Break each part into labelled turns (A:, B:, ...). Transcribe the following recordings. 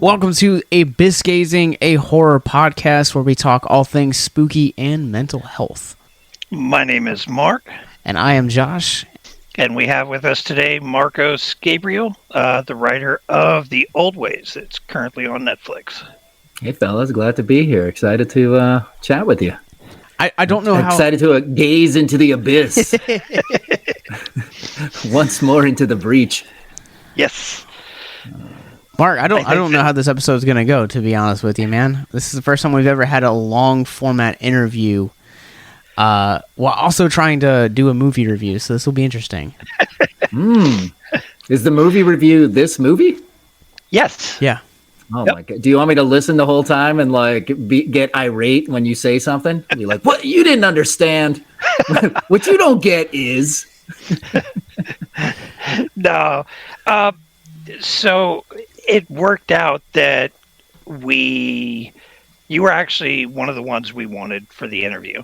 A: Welcome to A Bisgazing, a horror podcast where we talk all things spooky and mental health.
B: My name is Mark.
A: And I am Josh.
B: And we have with us today Marcos-Gabriel, the writer of The Old Ways. It's currently on Netflix.
C: Hey, fellas. Glad to be here. Excited to chat with you.
A: I don't know how...
C: Excited to gaze into the abyss. Once more into the breach.
B: Yes.
A: Mark, I don't know how this episode is going to go, to be honest with you, man. This is the first time we've ever had a long format interview while also trying to do a movie review, so this will be interesting.
C: Is the movie review this movie?
B: Yes.
A: Yeah.
C: Oh, my God. Do you want me to listen the whole time and get irate when you say something? Be like, what? You didn't understand. What you don't get is...
B: No. So it worked out that you were actually one of the ones we wanted for the interview.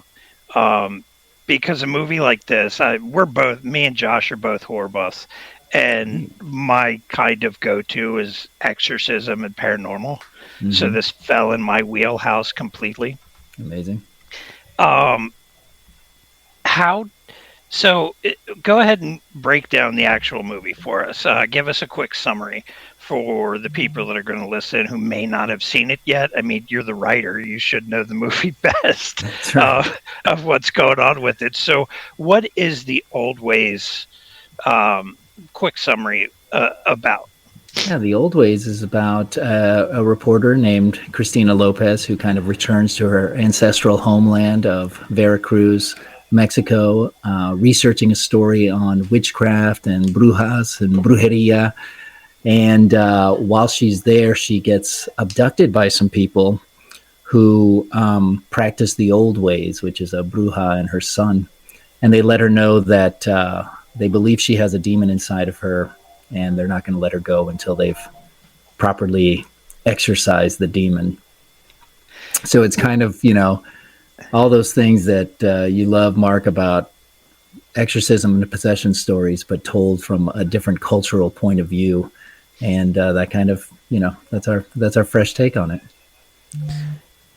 B: Because a movie like this, me and Josh are both horror buffs, and my kind of go-to is Exorcism and paranormal. Mm-hmm. So this fell in my wheelhouse completely.
C: Amazing.
B: So go ahead and break down the actual movie for us. Give us a quick summary for the people that are going to listen who may not have seen it yet. I mean, you're the writer. You should know the movie best.
C: That's right.
B: Of what's going on with it. So what is The Old Ways, quick summary about?
C: Yeah, The Old Ways is about a reporter named Christina Lopez who kind of returns to her ancestral homeland of Veracruz, Mexico, researching a story on witchcraft and brujas and brujeria. And while she's there, she gets abducted by some people who practice the old ways, which is a bruja and her son. And they let her know that they believe she has a demon inside of her, and they're not going to let her go until they've properly exorcised the demon. So it's kind of, all those things that you love, Mark, about exorcism and possession stories, but told from a different cultural point of view. And that kind of, that's our fresh take on it.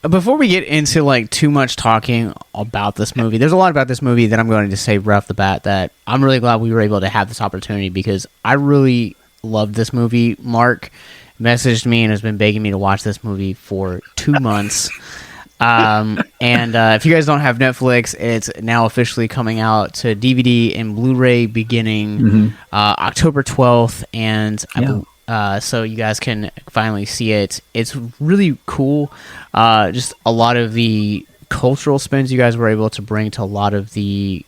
A: Before we get into too much talking about this movie, there's a lot about this movie that I'm going to say right off the bat that I'm really glad we were able to have this opportunity because I really loved this movie. Mark messaged me and has been begging me to watch this movie for 2 months. And if you guys don't have Netflix, it's now officially coming out to DVD and Blu-ray beginning October 12th, and so you guys can finally see it. It's really cool. Just a lot of the cultural spins you guys were able to bring to a lot of the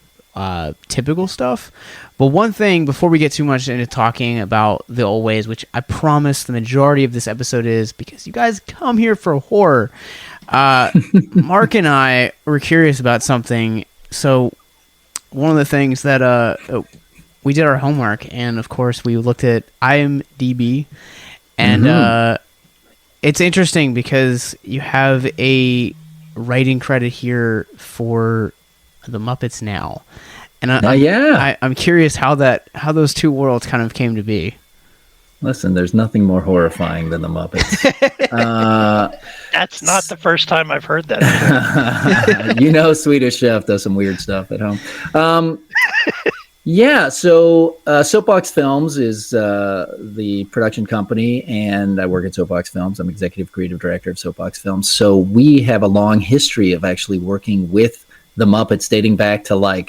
A: typical stuff. But one thing, before we get too much into talking about The Old Ways, which I promise the majority of this episode is because you guys come here for horror, Mark and I were curious about something. So one of the things that we did our homework, and of course we looked at IMDb, and it's interesting because you have a writing credit here for the Muppets now, and I'm curious how those two worlds kind of came to be.
C: Listen, there's nothing more horrifying than the Muppets.
B: That's not the first time I've heard that.
C: Swedish Chef does some weird stuff at home. So Soapbox Films is the production company, and I work at Soapbox Films. I'm executive creative director of Soapbox Films. So we have a long history of actually working with the Muppets dating back to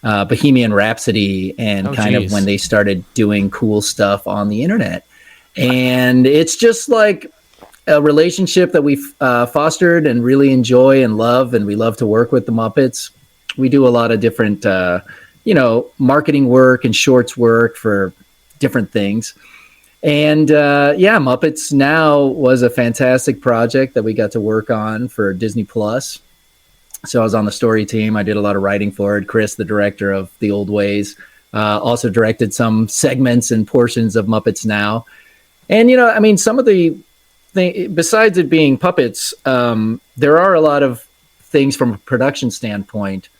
C: Bohemian Rhapsody and of when they started doing cool stuff on the internet. And it's just like a relationship that we've fostered and really enjoy and love, and we love to work with the Muppets. We do a lot of different, marketing work and shorts work for different things. And Muppets Now was a fantastic project that we got to work on for Disney Plus. So I was on the story team. I did a lot of writing for it. Chris, the director of The Old Ways, also directed some segments and portions of Muppets Now. And, some of the things, besides it being puppets, there are a lot of things from a production standpoint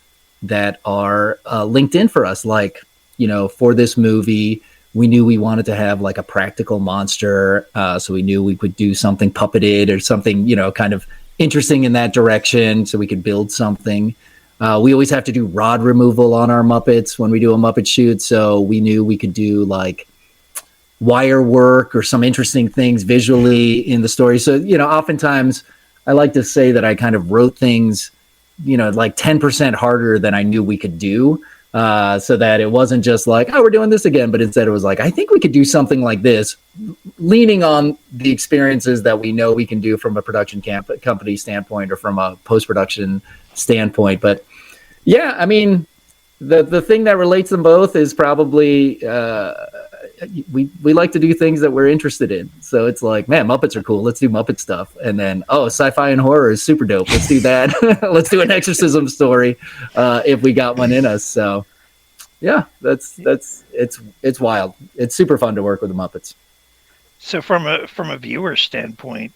C: that are linked in for us. For this movie, We knew we wanted to have like a practical monster. So we knew we could do something puppeted or something, kind of interesting in that direction so we could build something. We always have to do rod removal on our Muppets when we do a Muppet shoot. So we knew we could do like wire work or some interesting things visually in the story. So, oftentimes I like to say that I kind of wrote things, like 10% harder than I knew we could do. So that it wasn't just like, oh, we're doing this again, but instead it was like, I think we could do something like this, leaning on the experiences that we know we can do from a production company standpoint or from a post-production standpoint. But yeah, I mean, the thing that relates them both is probably we like to do things that we're interested in. So it's like, man, Muppets are cool. Let's do Muppet stuff. And then, sci-fi and horror is super dope. Let's do that. Let's do an exorcism story if we got one in us. So yeah, it's wild. It's super fun to work with the Muppets.
B: So from a viewer standpoint,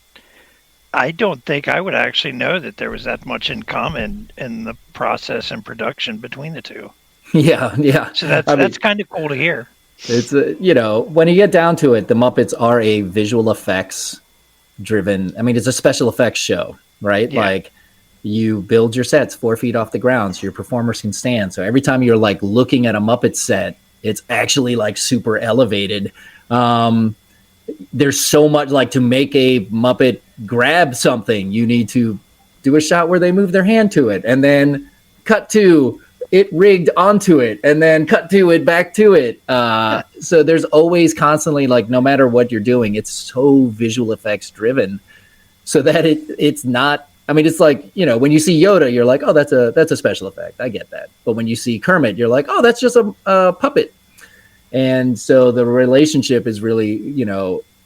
B: I don't think I would actually know that there was that much in common in the process and production between the two.
C: Yeah.
B: So that's kind of cool to hear.
C: It's when you get down to it, the Muppets are a visual effects driven. I mean, it's a special effects show, right? Yeah. Like you build your sets 4 feet off the ground so your performers can stand. So every time you're like looking at a Muppet set, it's actually like super elevated. There's so much, like, to make a Muppet grab something, you need to do a shot where they move their hand to it and then cut to it rigged onto it and then cut to it back to it. So there's always constantly, like, no matter what you're doing, it's so visual effects driven so that it's not, I mean, it's like, when you see Yoda, you're like, oh, that's a special effect. I get that. But when you see Kermit, you're like, oh, that's just a puppet. And so the relationship is really,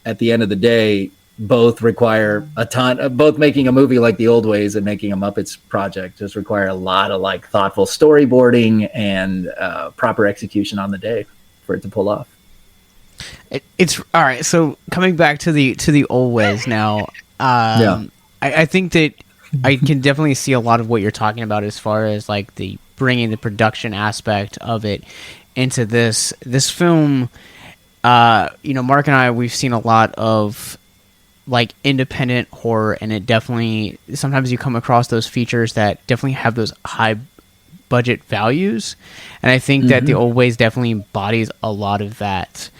C: at the end of the day, both require a ton. Both making a movie like The Old Ways and making a Muppets project just require a lot of like thoughtful storyboarding and proper execution on the day for it to pull off.
A: It's all right. So coming back to the Old Ways now, I think that I can definitely see a lot of what you're talking about as far as like the bringing the production aspect of it into this film. Mark and I, we've seen a lot of like independent horror, and it definitely, sometimes you come across those features that definitely have those high budget values, and I think that The Old Ways definitely embodies a lot of that.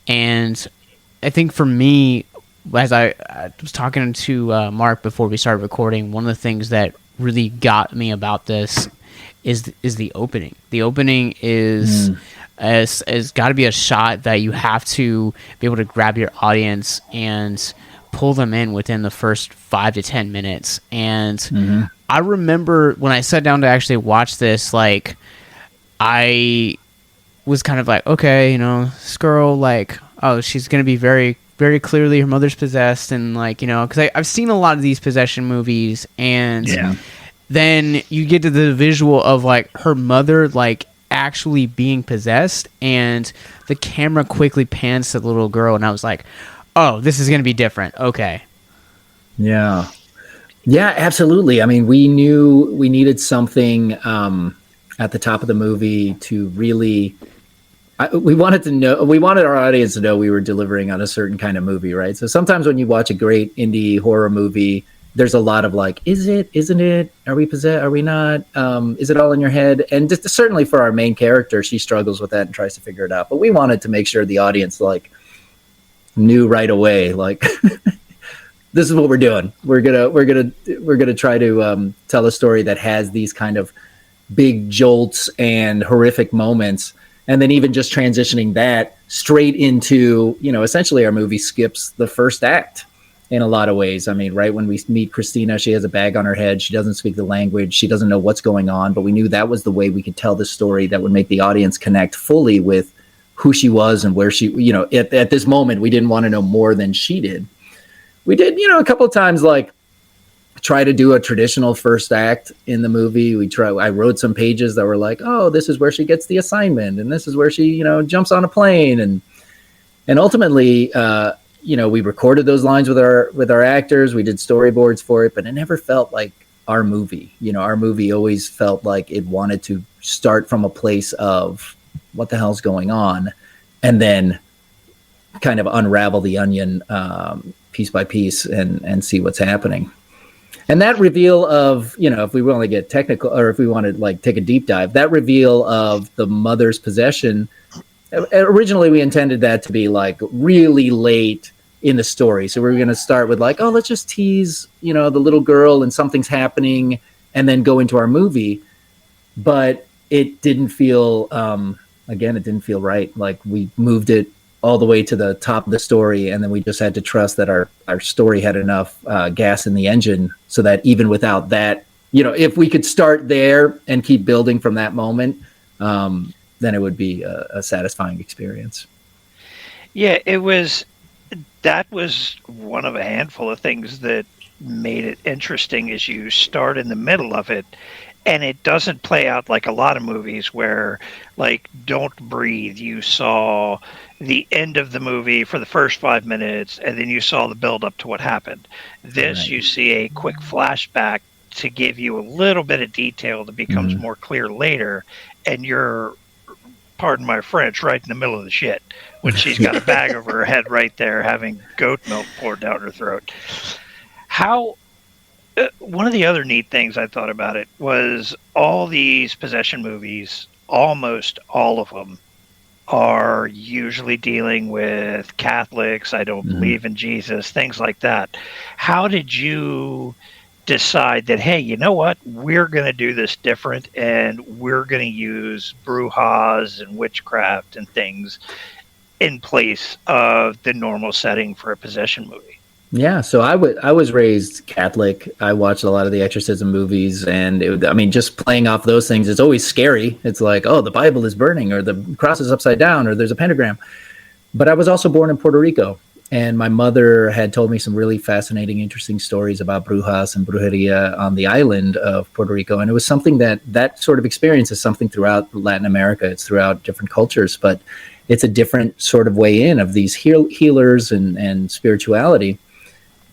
A: And I think for me, as I was talking to Mark before we started recording, one of the things that really got me about this is the opening. The opening is got to be a shot that you have to be able to grab your audience and pull them in within the first 5 to 10 minutes. And I remember when I sat down to actually watch this, like, I was kind of like, okay, this girl, like, oh, she's going to be very, very clearly her mother's possessed. And like, because I've seen a lot of these possession movies, and then you get to the visual of like her mother, like, actually being possessed, and the camera quickly pans to the little girl, and I was like, oh, this is going to be different. Okay.
C: Yeah, absolutely. I mean, we knew we needed something at the top of the movie to really, we wanted our audience to know we were delivering on a certain kind of movie, right? So sometimes when you watch a great indie horror movie, there's a lot of like, is it, isn't it? Are we possessed? Are we not? Is it all in your head? And just, certainly for our main character, she struggles with that and tries to figure it out. But we wanted to make sure the audience like knew right away, like, this is what we're doing. We're gonna try to tell a story that has these kind of big jolts and horrific moments, and then even just transitioning that straight into, essentially our movie skips the first act in a lot of ways. I mean, right when we meet Christina, she has a bag on her head. She doesn't speak the language. She doesn't know what's going on, but we knew that was the way we could tell the story that would make the audience connect fully with who she was and where she, at this moment, we didn't want to know more than she did. We did, a couple of times, like, try to do a traditional first act in the movie. I wrote some pages that were like, oh, this is where she gets the assignment, and this is where she, jumps on a plane. And ultimately, we recorded those lines with our actors. We did storyboards for it, but it never felt like our movie. Our movie always felt like it wanted to start from a place of what the hell's going on, and then kind of unravel the onion piece by piece and see what's happening. And that reveal of, if we want to get technical, or if we want to like take a deep dive, that reveal of the mother's possession, originally we intended that to be like really late in the story. So we were going to start with like, oh, let's just tease, the little girl and something's happening, and then go into our movie. But it didn't feel, it didn't feel right. Like we moved it all the way to the top of the story, and then we just had to trust that our story had enough gas in the engine, so that even without that, if we could start there and keep building from that moment, then it would be a satisfying experience.
B: Yeah, that was one of a handful of things that made it interesting, is you start in the middle of it, and it doesn't play out like a lot of movies where, like, Don't Breathe, you saw the end of the movie for the first 5 minutes, and then you saw the build up to what happened. This, right. You see a quick flashback to give you a little bit of detail that becomes more clear later, and you're, pardon my French, right in the middle of the shit when she's got a bag over her head right there having goat milk poured down her throat. One of the other neat things I thought about it was all these possession movies, almost all of them, are usually dealing with Catholics, I don't believe in Jesus, things like that. How did you decide that, hey, you know what, we're going to do this different, and we're going to use brujas and witchcraft and things in place of the normal setting for a possession movie?
C: Yeah, so I was raised Catholic. I watched a lot of the Exorcism movies, and just playing off those things, it's always scary. It's like, oh, the Bible is burning, or the cross is upside down, or there's a pentagram. But I was also born in Puerto Rico, and my mother had told me some really fascinating, interesting stories about brujas and brujeria on the island of Puerto Rico. And it was something that sort of experience is something throughout Latin America. It's throughout different cultures, but it's a different sort of way in of these healers and spirituality.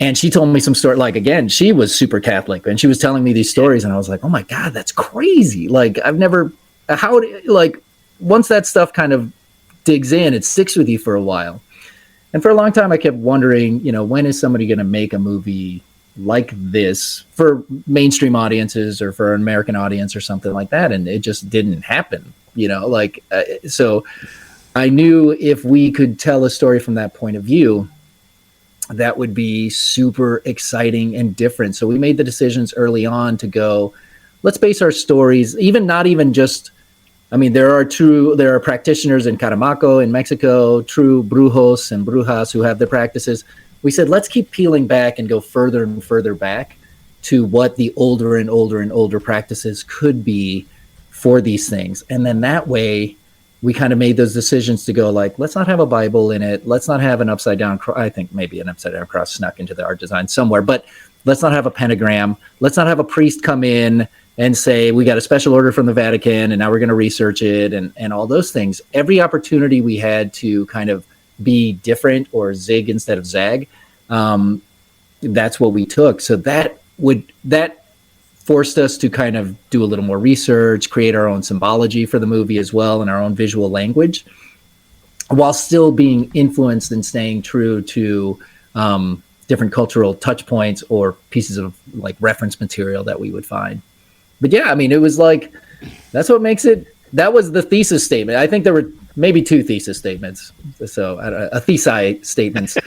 C: And she told me some story, like, again, she was super Catholic, and she was telling me these stories, and I was like, oh my God, that's crazy. Like, once that stuff kind of digs in, it sticks with you for a while. And for a long time, I kept wondering, when is somebody going to make a movie like this for mainstream audiences or for an American audience or something like that? And it just didn't happen, so I knew if we could tell a story from that point of view, that would be super exciting and different. So we made the decisions early on to go, let's base our stories, there are practitioners in Catemaco in Mexico, true brujos and brujas who have their practices. We said, let's keep peeling back and go further and further back to what the older and older and older practices could be for these things. And then that way, we kind of made those decisions to go like, let's not have a Bible in it. Let's not have an upside down cross. I think maybe an upside down cross snuck into the art design somewhere, but let's not have a pentagram. Let's not have a priest come in and say, we got a special order from the Vatican and now we're going to research it and all those things. Every opportunity we had to kind of be different or zig instead of zag, that's what we took. So that forced us to kind of do a little more research, create our own symbology for the movie as well, and our own visual language, while still being influenced and staying true to different cultural touch points or pieces of like reference material that we would find. But yeah, it was like, that's what makes it. That was the thesis statement. I think there were maybe two thesis statements. So a thesi statements.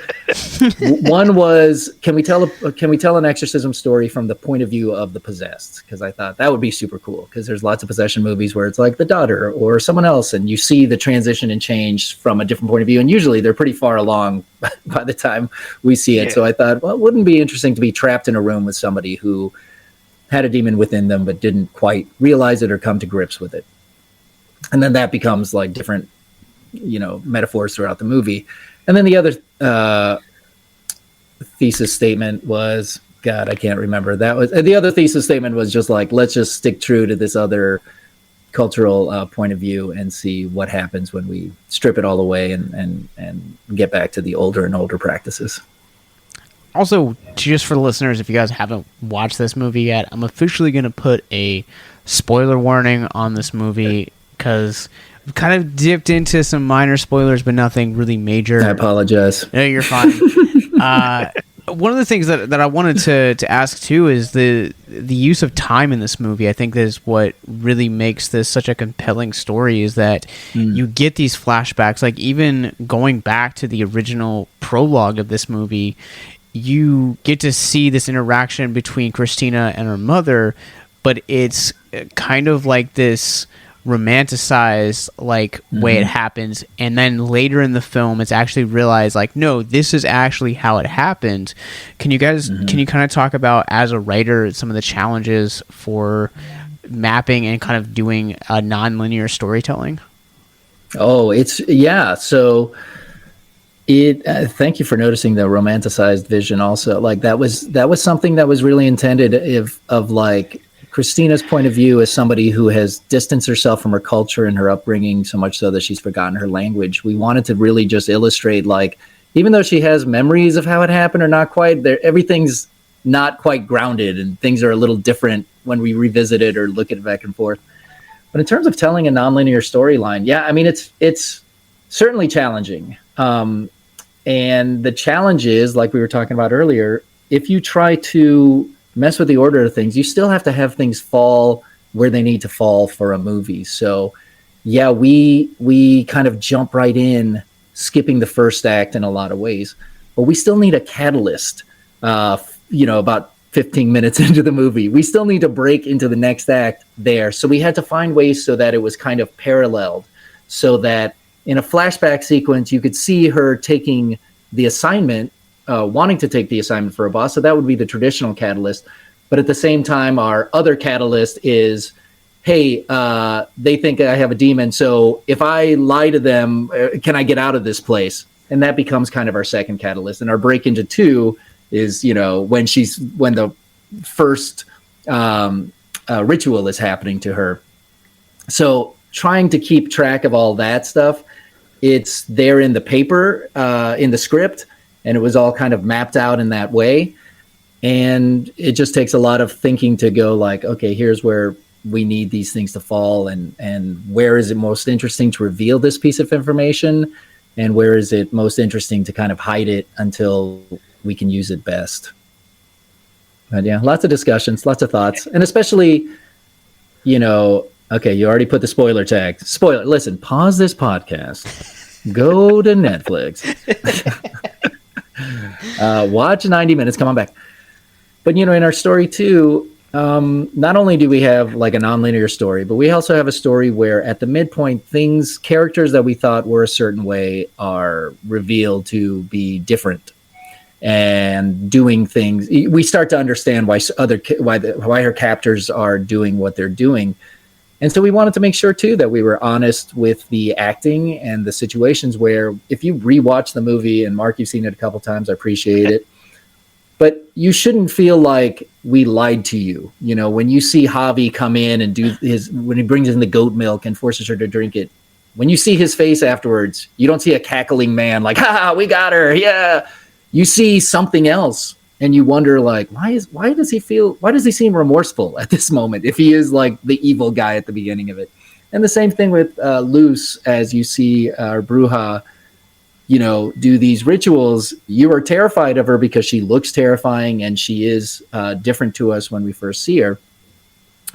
C: One was, can we tell an exorcism story from the point of view of the possessed? Because I thought that would be super cool. Because there's lots of possession movies where it's like the daughter or someone else, and you see the transition and change from a different point of view. And usually they're pretty far along by the time we see it. Yeah. So I thought, well, it wouldn't be interesting to be trapped in a room with somebody who had a demon within them but didn't quite realize it or come to grips with it. And then that becomes like different, metaphors throughout the movie. And then the other thesis statement was, God, I can't remember. The other thesis statement was just like, let's just stick true to this other cultural point of view and see what happens when we strip it all away and get back to the older and older practices.
A: Also, just for the listeners, if you guys haven't watched this movie yet, I'm officially going to put a spoiler warning on this movie, because kind of dipped into some minor spoilers, but nothing really major.
C: I apologize.
A: No, you're fine. One of the things that I wanted to ask too is the use of time in this movie. I think that is what really makes this such a compelling story, is that you get these flashbacks. Like, even going back to the original prologue of this movie, you get to see this interaction between Christina and her mother, but it's kind of like this romanticized way it happens, and then later in the film it's actually realized no, this is actually how it happened. Can you guys can you kind of talk about, as a writer, some of the challenges for mapping and kind of doing a non-linear storytelling?
C: So thank you for noticing the romanticized vision also. That was something that was really intended of Christina's point of view as somebody who has distanced herself from her culture and her upbringing so much so that she's forgotten her language. We wanted to really just illustrate, even though she has memories of how it happened or not quite, everything's not quite grounded and things are a little different when we revisit it or look at it back and forth. But in terms of telling a nonlinear storyline, it's certainly challenging. And the challenge is, like we were talking about earlier, if you try to mess with the order of things, you still have to have things fall where they need to fall for a movie. So we kind of jump right in, skipping the first act in a lot of ways, but we still need a catalyst. About 15 minutes into the movie, we still need to break into the next act there. So we had to find ways so that it was kind of paralleled, so that in a flashback sequence, you could see her taking the assignment, wanting to take the assignment for a boss. So that would be the traditional catalyst. But at the same time, our other catalyst is, hey, they think I have a demon. So if I lie to them, can I get out of this place? And that becomes kind of our second catalyst. And our break into two is, when the first ritual is happening to her. So trying to keep track of all that stuff, it's there in the paper, in the script, and it was all kind of mapped out in that way. And it just takes a lot of thinking to go okay, here's where we need these things to fall, and where is it most interesting to reveal this piece of information, and where is it most interesting to kind of hide it until we can use it best. But lots of discussions, lots of thoughts, and especially, okay, you already put the spoiler tag. Spoiler, listen, pause this podcast, go to Netflix, watch 90 minutes, come on back. But, in our story too, not only do we have a nonlinear story, but we also have a story where at the midpoint, characters that we thought were a certain way are revealed to be different and doing things. We start to understand why her captors are doing what they're doing. And so we wanted to make sure too that we were honest with the acting and the situations where, if you rewatch the movie, and Mark, you've seen it a couple times, I appreciate it, but you shouldn't feel like we lied to you. When you see Javi come in and when he brings in the goat milk and forces her to drink it, when you see his face afterwards, you don't see a cackling man ha, we got her, yeah. You see something else, and you wonder why does he seem remorseful at this moment if he is the evil guy at the beginning of it? And the same thing with Luz, as you see our Bruja, do these rituals. You are terrified of her because she looks terrifying, and she is different to us when we first see her.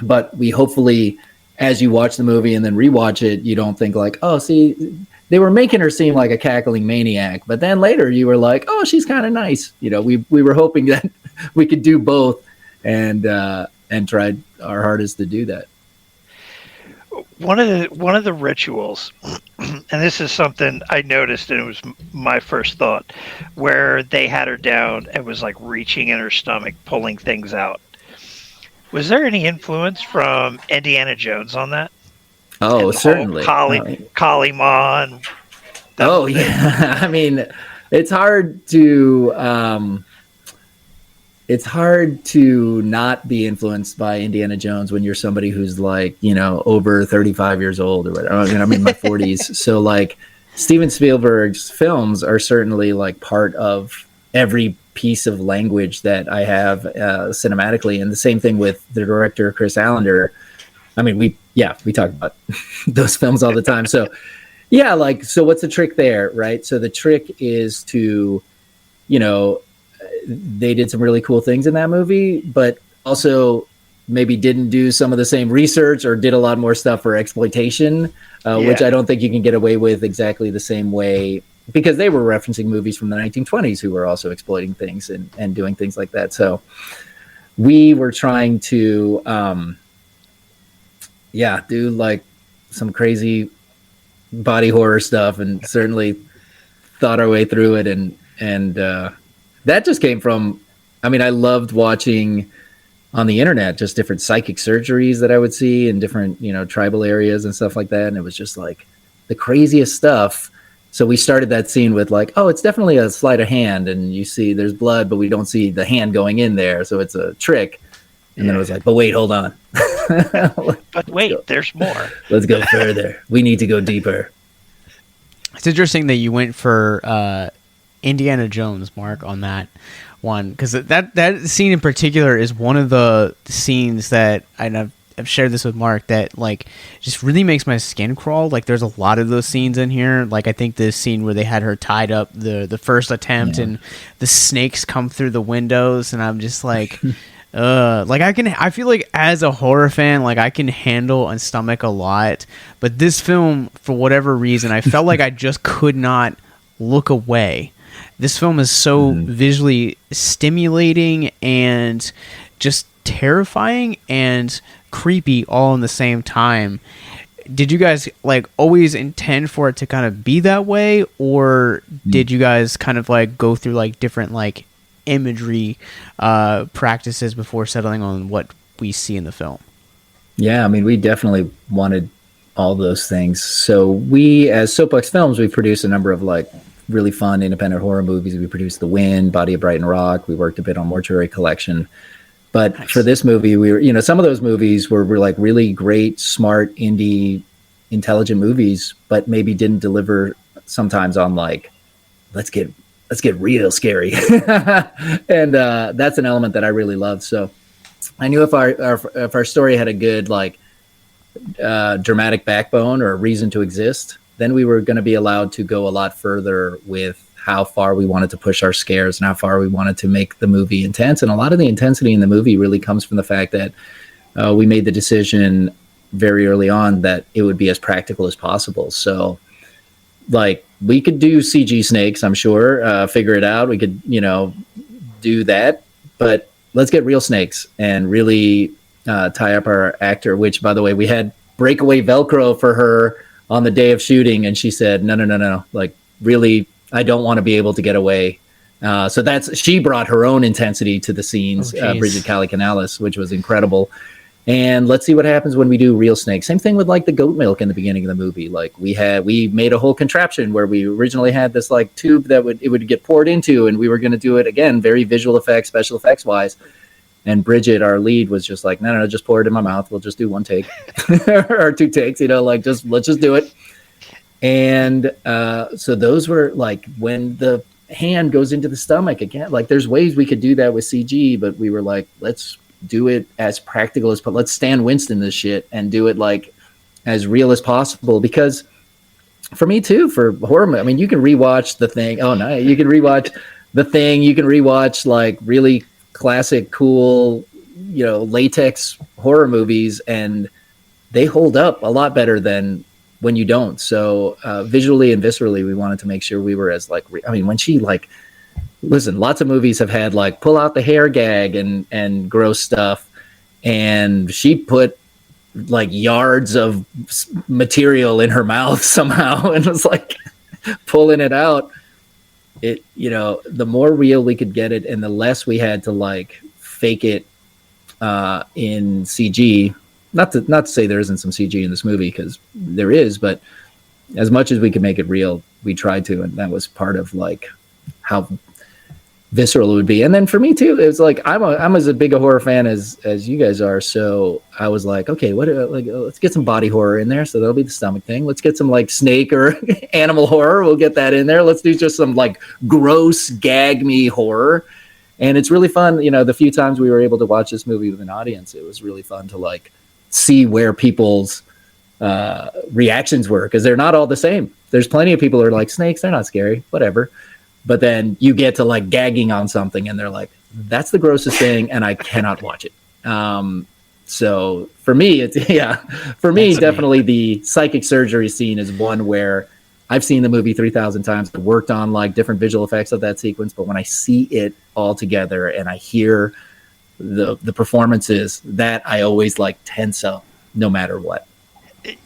C: But we hopefully, as you watch the movie and then rewatch it, you don't think oh, see, they were making her seem like a cackling maniac, but then later you were oh, she's kind of nice. We were hoping that we could do both, and tried our hardest to do that.
B: One of the rituals, and this is something I noticed, and it was my first thought, where they had her down and was reaching in her stomach, pulling things out. Was there any influence from Indiana Jones on that?
C: Oh, certainly.
B: Kali Ma.
C: Oh, yeah. I mean, it's hard to not be influenced by Indiana Jones when you're somebody who's over 35 years old or whatever. I'm in my 40s. So Steven Spielberg's films are certainly part of every piece of language that I have cinematically. And the same thing with the director, Chris Allender. I mean, yeah, we talk about those films all the time. So yeah, like, so what's the trick there, right? So the trick is to, you know, they did some really cool things in that movie, but also maybe didn't do some of the same research or did a lot more stuff for exploitation, which I don't think you can get away with exactly the same way, because they were referencing movies from the 1920s who were also exploiting things and doing things like that. So we were trying to, do like some crazy body horror stuff, and certainly thought our way through it. And that just came from, I mean, I loved watching on the internet just different psychic surgeries that I would see in different, you know, tribal areas and stuff like that. And it was just like the craziest stuff. So we started that scene with like, oh, it's definitely a sleight of hand, and you see there's blood, but we don't see the hand going in there. So it's a trick. And then it was like, but wait, hold on.
B: But wait, there's more.
C: Let's go further. We need to go deeper.
A: It's interesting that you went for Indiana Jones, Mark, on that one, because that scene in particular is one of the scenes that I've shared this with Mark that like just really makes my skin crawl. Like there's a lot of those scenes in here. Like I think this scene where they had her tied up the first attempt and the snakes come through the windows, and I'm just like like I feel like as a horror fan, like I can handle and stomach a lot, but this film, for whatever reason, I felt like I just could not look away. This film is so visually stimulating and just terrifying and creepy all in the same time. Did you guys like always intend for it to kind of be that way, or did you guys kind of like go through like different like imagery practices before settling on what we see in the film?
C: Yeah, I mean, we definitely wanted all those things. So we, as Soapbox Films, we produced a number of like really fun independent horror movies. We produced The Wind, Body of Brighton Rock. We worked a bit on Mortuary Collection. But nice. For this movie, we were, you know, some of those movies were like really great, smart, indie, intelligent movies, but maybe didn't deliver sometimes on like, let's get real scary. And that's an element that I really love. So I knew if our story had a good like dramatic backbone or a reason to exist, then we were going to be allowed to go a lot further with how far we wanted to push our scares and how far we wanted to make the movie intense. And a lot of the intensity in the movie really comes from the fact that we made the decision very early on that it would be as practical as possible. So like we could do CG snakes, I'm sure, figure it out. We could, you know, do that, but let's get real snakes and really tie up our actor, which by the way, we had breakaway Velcro for her on the day of shooting. And she said, no. Like really, I don't want to be able to get away. So she brought her own intensity to the scenes, Bridget Cali-Canales, which was incredible. And let's see what happens when we do real snakes. Same thing with like the goat milk in the beginning of the movie. Like we made a whole contraption where we originally had this like tube that would get poured into, and we were going to do it again, very visual effects, special effects wise. And Bridget, our lead, was just like, no, just pour it in my mouth. We'll just do one take or two takes, you know, like let's just do it. And so those were like when the hand goes into the stomach again, like there's ways we could do that with CG, but we were like, let's do it as practical as, but let's Stan Winston this shit and do it like as real as possible. Because for me too, for horror, I mean, you can rewatch The Thing. Oh no, you can rewatch The Thing. You can rewatch like really classic, cool, you know, latex horror movies, and they hold up a lot better than when you don't. So visually and viscerally, we wanted to make sure we were as like, I mean, when she like, listen, lots of movies have had like pull out the hair gag and gross stuff, and she put like yards of material in her mouth somehow and was like pulling it out. It, you know, the more real we could get it and the less we had to like fake it in CG. Not to say there isn't some CG in this movie, because there is, but as much as we could make it real, we tried to, and that was part of like how visceral it would be. And then for me too, it was like I'm as big a horror fan as you guys are, so I was like, okay, let's get some body horror in there, so that'll be the stomach thing. Let's get some like snake or animal horror, we'll get that in there. Let's do just some like gross gag me horror. And it's really fun, you know, the few times we were able to watch this movie with an audience, it was really fun to like see where people's reactions were, because they're not all the same. There's plenty of people who are like, snakes, they're not scary, whatever. But then you get to like gagging on something and they're like, that's the grossest thing and I cannot watch it. So for me, definitely the psychic surgery scene is one where I've seen the movie 3,000 times, worked on like different visual effects of that sequence. But when I see it all together and I hear the performances, that I always like tense up no matter what.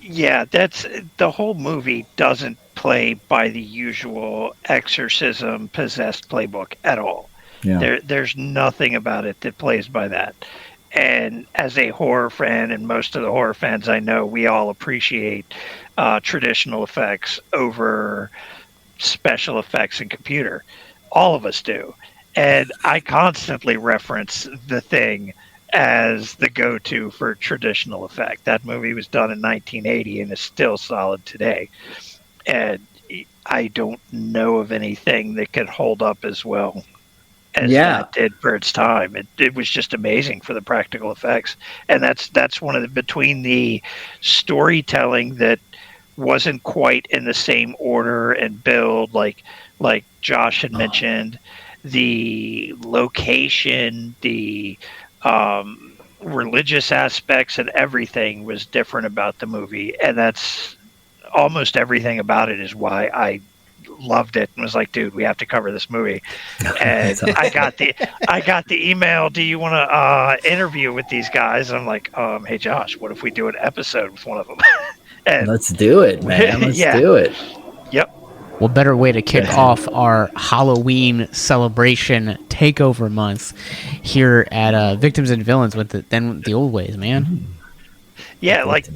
B: Yeah, that's the whole movie doesn't play by the usual exorcism possessed playbook at all. Yeah. There's nothing about it that plays by that. And as a horror fan, and most of the horror fans I know, we all appreciate traditional effects over special effects and computer. All of us do. And I constantly reference The Thing as the go-to for traditional effect. That movie was done in 1980 and is still solid today. And I don't know of anything that could hold up as well as that did for its time. It was just amazing for the practical effects. And that's one of the, between the storytelling that wasn't quite in the same order and build, like Josh had mentioned, the location, the religious aspects and everything was different about the movie. And that's almost everything about it is why I loved it and was like, dude, we have to cover this movie. And I got the email, do you want to interview with these guys? And I'm like, hey Josh, what if we do an episode with one of them? And
C: let's do it, man. Let's do it.
B: Yep.
A: Well, better way to kick off our Halloween celebration takeover month here at Victims and Villains than the old ways, man.
B: Yeah, like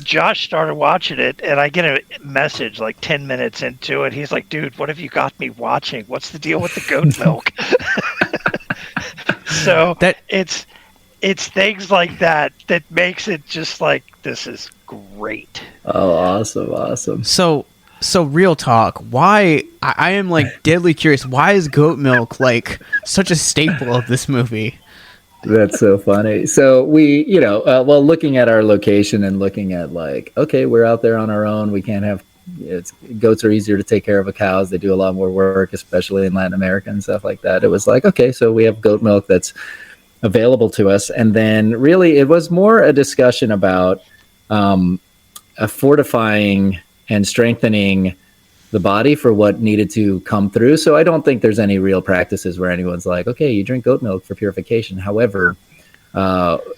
B: Josh started watching it, and I get a message like 10 minutes into it. He's like, dude, what have you got me watching? What's the deal with the goat milk? So it's things like that makes it just like, this is great.
C: Oh, awesome.
A: So real talk, why, I am like deadly curious, why is goat milk like such a staple of this movie?
C: That's so funny. So we, looking at our location and looking at like, okay, we're out there on our own. We can't have, goats are easier to take care of than cows. They do a lot more work, especially in Latin America and stuff like that. It was like, okay, so we have goat milk that's available to us. And then really it was more a discussion about fortifying and strengthening the body for what needed to come through. So I don't think there's any real practices where anyone's like, okay, you drink goat milk for purification. However,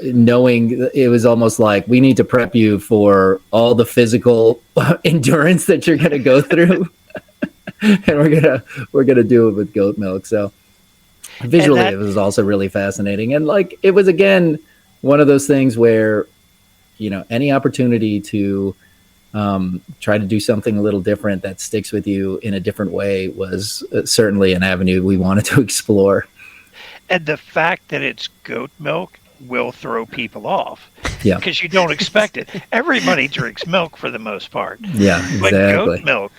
C: knowing it was almost like, we need to prep you for all the physical endurance that you're going to go through. And we're going to do it with goat milk. So visually it was also really fascinating. And like, it was again, one of those things where, any opportunity to try to do something a little different that sticks with you in a different way was certainly an avenue we wanted to explore.
B: And the fact that it's goat milk will throw people off.
C: Yeah.
B: Because you don't expect it. Everybody drinks milk for the most part.
C: Yeah, exactly.
B: But goat milk,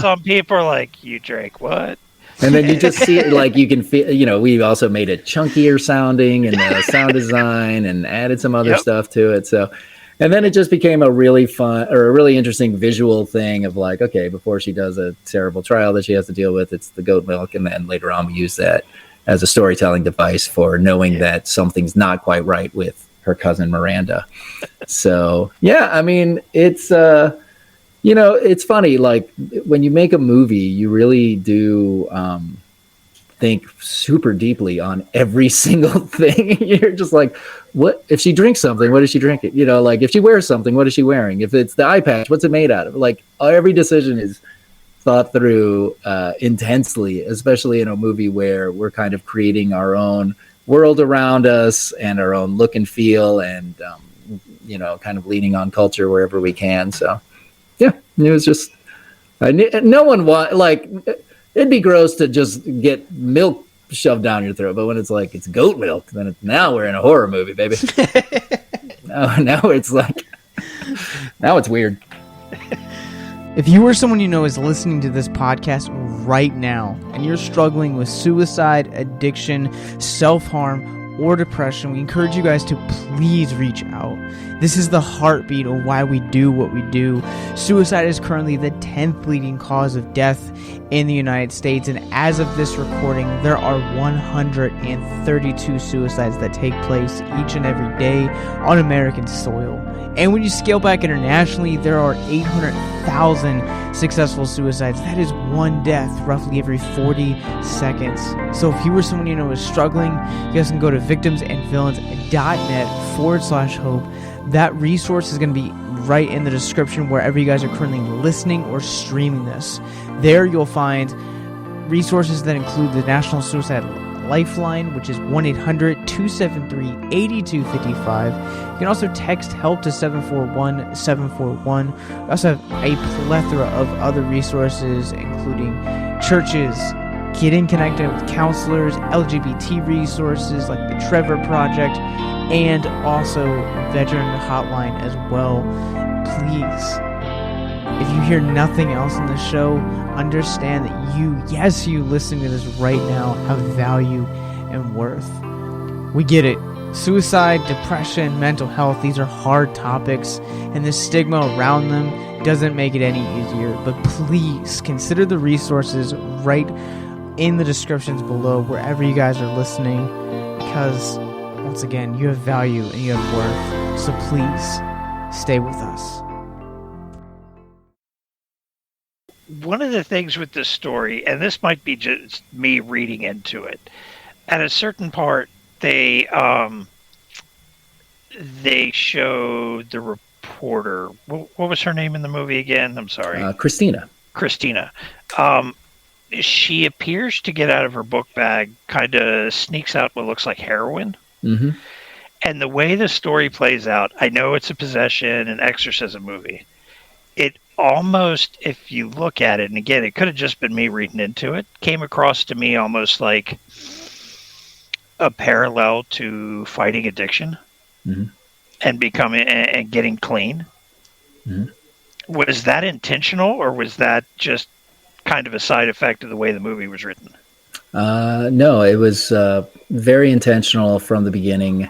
B: some people are like, you drank what?
C: And then you just see it, like you can feel, we also made it chunkier sounding in the sound design and added some other stuff to it. So, and then it just became a really fun or a really interesting visual thing of like, okay, before she does a terrible trial that she has to deal with, it's the goat milk. And then later on we use that as a storytelling device for knowing that something's not quite right with her cousin Miranda. So, I mean, it's, it's funny, like when you make a movie, you really do think super deeply on every single thing. You're just like, what if she drinks something? What is she drinking? Like if she wears something, what is she wearing? If it's the eye patch, what's it made out of? Like every decision is thought through intensely, especially in a movie where we're kind of creating our own world around us and our own look and feel and, kind of leaning on culture wherever we can. So, yeah, it was just, no one it'd be gross to just get milk shoved down your throat, but when it's like, it's goat milk, then now we're in a horror movie, baby. now it's like, now it's weird.
A: If you or someone you know is listening to this podcast right now and you're struggling with suicide, addiction, self-harm, or depression, we encourage you guys to please reach out. This is the heartbeat of why we do what we do. Suicide is currently the 10th leading cause of death in the United States, and as of this recording, there are 132 suicides that take place each and every day on American soil. And when you scale back internationally, there are 800,000 successful suicides. That is one death roughly every 40 seconds. So if you or someone you know is struggling, you guys can go to victimsandvillains.net/hope. That resource is going to be right in the description wherever you guys are currently listening or streaming this. There you'll find resources that include the National Suicide Lifeline, which is 1-800-273-8255. You can also text HELP to 741-741. We also have a plethora of other resources, including churches, getting connected with counselors, LGBT resources like the Trevor Project, and also veteran hotline as well. Please, if you hear nothing else in the show, understand that you listening to this right now, have value and worth. We get it. Suicide, depression, mental health, these are hard topics, and the stigma around them doesn't make it any easier. But please consider the resources right in the descriptions below wherever you guys are listening, because once again, you have value and you have worth. So please stay with us.
B: One of the things with this story, and this might be just me reading into it, at a certain part, they show the reporter. What was her name in the movie again? I'm sorry.
C: Christina.
B: She appears to get out of her book bag, kind of sneaks out what looks like heroin.
C: Mm-hmm.
B: And the way the story plays out, I know it's a possession and exorcism movie. It almost, if you look at it, and again, it could have just been me reading into it, came across to me almost like a parallel to fighting addiction.
C: Mm-hmm.
B: And becoming and getting clean.
C: Mm-hmm.
B: Was that intentional, or was that just kind of a side effect of the way the movie was written?
C: No, it was very intentional from the beginning,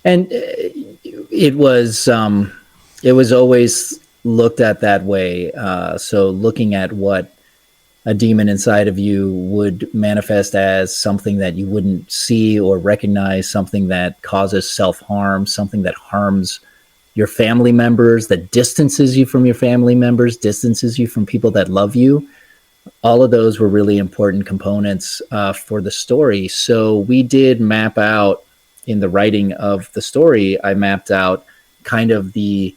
C: and it was always looked at that way. So looking at what a demon inside of you would manifest as something that you wouldn't see or recognize, something that causes self-harm, something that harms your family members, that distances you from your family members, distances you from people that love you. All of those were really important components for the story. So we did map out, in the writing of the story, I mapped out kind of the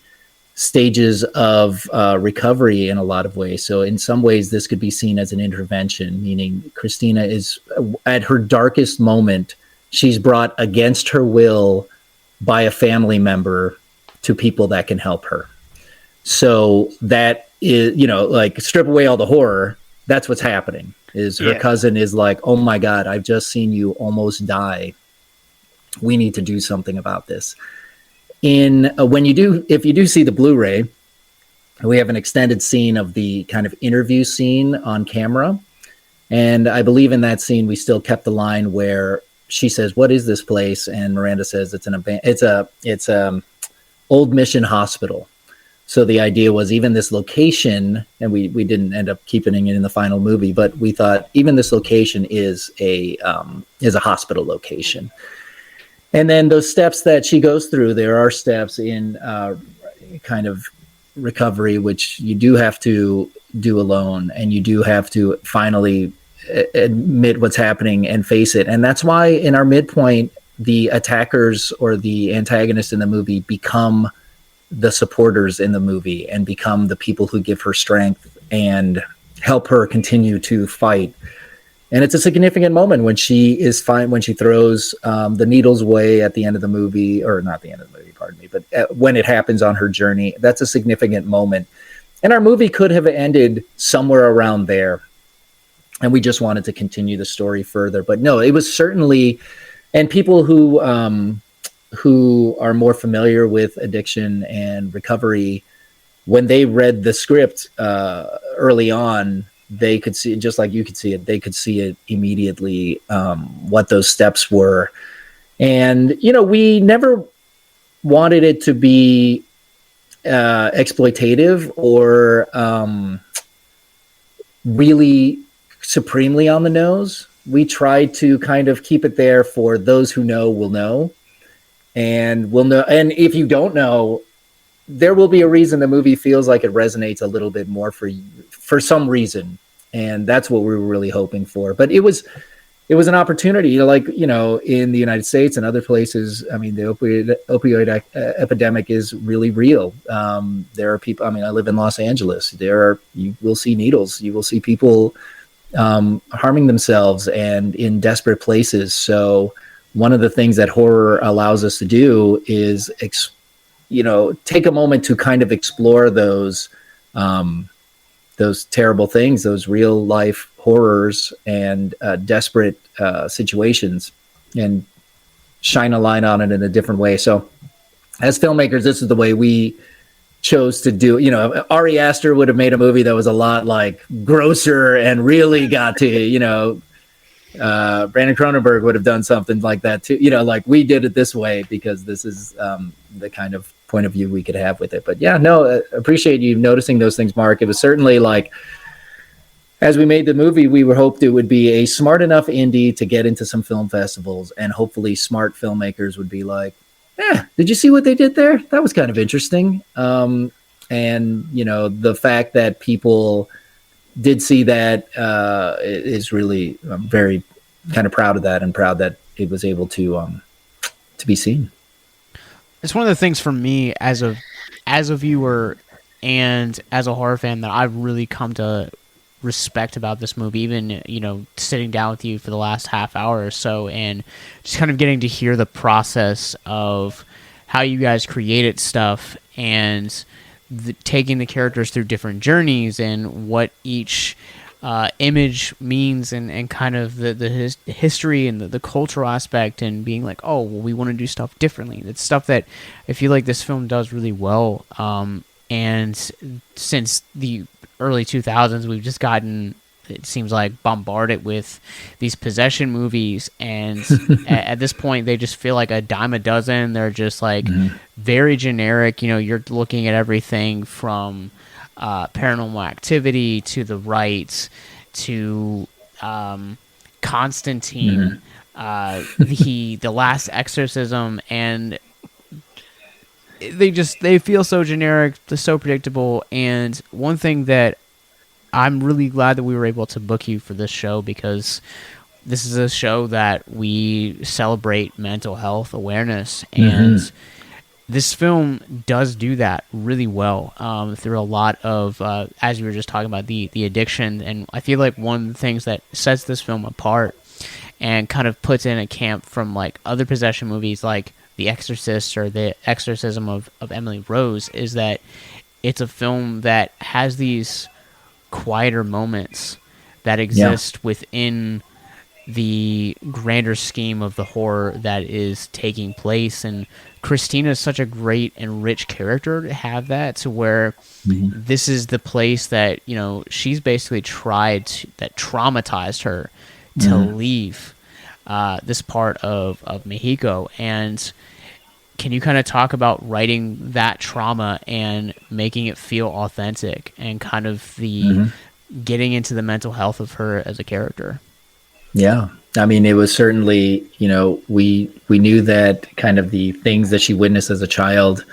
C: stages of recovery in a lot of ways. So in some ways, this could be seen as an intervention, meaning Christina is at her darkest moment. She's brought against her will by a family member to people that can help her. So that is, like, strip away all the horror. That's what's happening. Is her cousin is like, oh my God, I've just seen you almost die. We need to do something about this. If you do see the Blu-ray, we have an extended scene of the kind of interview scene on camera. And I believe in that scene, we still kept the line where she says, "What is this place?" And Miranda says, it's a old mission hospital. So the idea was, even this location, and we didn't end up keeping it in the final movie, but we thought even this location is a hospital location. And then those steps that she goes through, there are steps in kind of recovery, which you do have to do alone, and you do have to finally admit what's happening and face it. And that's why in our midpoint, the attackers or the antagonists in the movie become the supporters in the movie and become the people who give her strength and help her continue to fight. And it's a significant moment when she is fine, when she throws the needles away at the end of the movie, or not the end of the movie, pardon me, but when it happens on her journey. That's a significant moment. And our movie could have ended somewhere around there. And we just wanted to continue the story further. But no, it was certainly, and people who are more familiar with addiction and recovery, when they read the script early on, they could see it just like you could see it. They could see it immediately, what those steps were. And, we never wanted it to be exploitative or really supremely on the nose. We tried to kind of keep it there for those who know will know, and will know. And if you don't know, there will be a reason the movie feels like it resonates a little bit more for some reason, and that's what we were really hoping for. But it was an opportunity, like, you know, in the United States and other places. I mean, the opioid epidemic is really real. There are people. I mean, I live in Los Angeles. You will see needles. You will see people harming themselves and in desperate places. So one of the things that horror allows us to do is, take a moment to kind of explore those terrible things, those real life horrors and desperate situations, and shine a light on it in a different way. So as filmmakers, this is the way we chose to do. You know, Ari Aster would have made a movie that was a lot like grosser and really got to, Brandon Cronenberg would have done something like that too. You know, like we did it this way because this is the kind of point of view we could have with it. But yeah, no, appreciate you noticing those things, Mark. It was certainly like, as we made the movie, we hoped it would be a smart enough indie to get into some film festivals, and hopefully smart filmmakers would be like, did you see what they did there? That was kind of interesting. And, the fact that people did see that is really, I'm very kind of proud of that, and proud that it was able to be seen.
A: It's one of the things for me as a viewer and as a horror fan that I've really come to respect about this movie, even, sitting down with you for the last half hour or so and just kind of getting to hear the process of how you guys created stuff and taking the characters through different journeys and what each image means, and kind of the history and the cultural aspect, and being like, oh, well, we want to do stuff differently. It's stuff that I feel like this film does really well. And since the early 2000s, we've just gotten, it seems like, bombarded with these possession movies, and at this point they just feel like a dime a dozen. They're just like very generic. You're looking at everything from Paranormal Activity to The Rite to Constantine, the last Exorcism, and they feel so generic, so predictable. And one thing that I'm really glad that we were able to book you for this show, because this is a show that we celebrate mental health awareness, and this film does do that really well through a lot of, as you were just talking about, the addiction. And I feel like one of the things that sets this film apart and kind of puts in a camp from like other possession movies like The Exorcist or The Exorcism of Emily Rose is that it's a film that has these quieter moments that exist within the grander scheme of the horror that is taking place. And Christina is such a great and rich character to have that, to where this is the place that, she's basically that traumatized her to leave this part of Mexico. And can you kind of talk about writing that trauma and making it feel authentic, and kind of the getting into the mental health of her as a character?
C: Yeah. I mean, it was certainly, we knew that kind of the things that she witnessed as a child,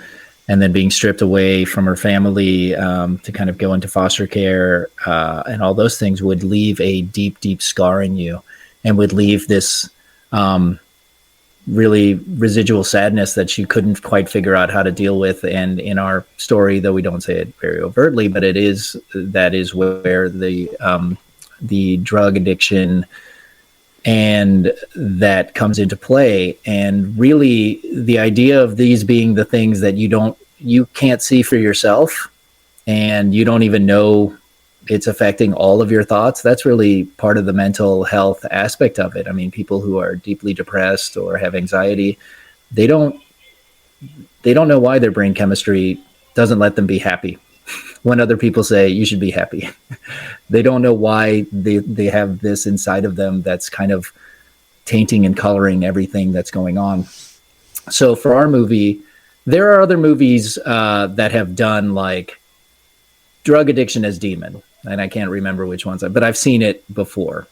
C: and then being stripped away from her family to kind of go into foster care, and all those things would leave a deep, deep scar in you, and would leave this really residual sadness that you couldn't quite figure out how to deal with. And in our story, though we don't say it very overtly, but that is where the drug addiction and that comes into play. And really the idea of these being the things that you can't see for yourself, and you don't even know it's affecting all of your thoughts. That's really part of the mental health aspect of it. I mean, people who are deeply depressed or have anxiety, they don't know why their brain chemistry doesn't let them be happy when other people say you should be happy. They don't know why they have this inside of them that's kind of tainting and coloring everything that's going on. So for our movie, There are other movies that have done like drug addiction as demon, and I can't remember which ones, but I've seen it before.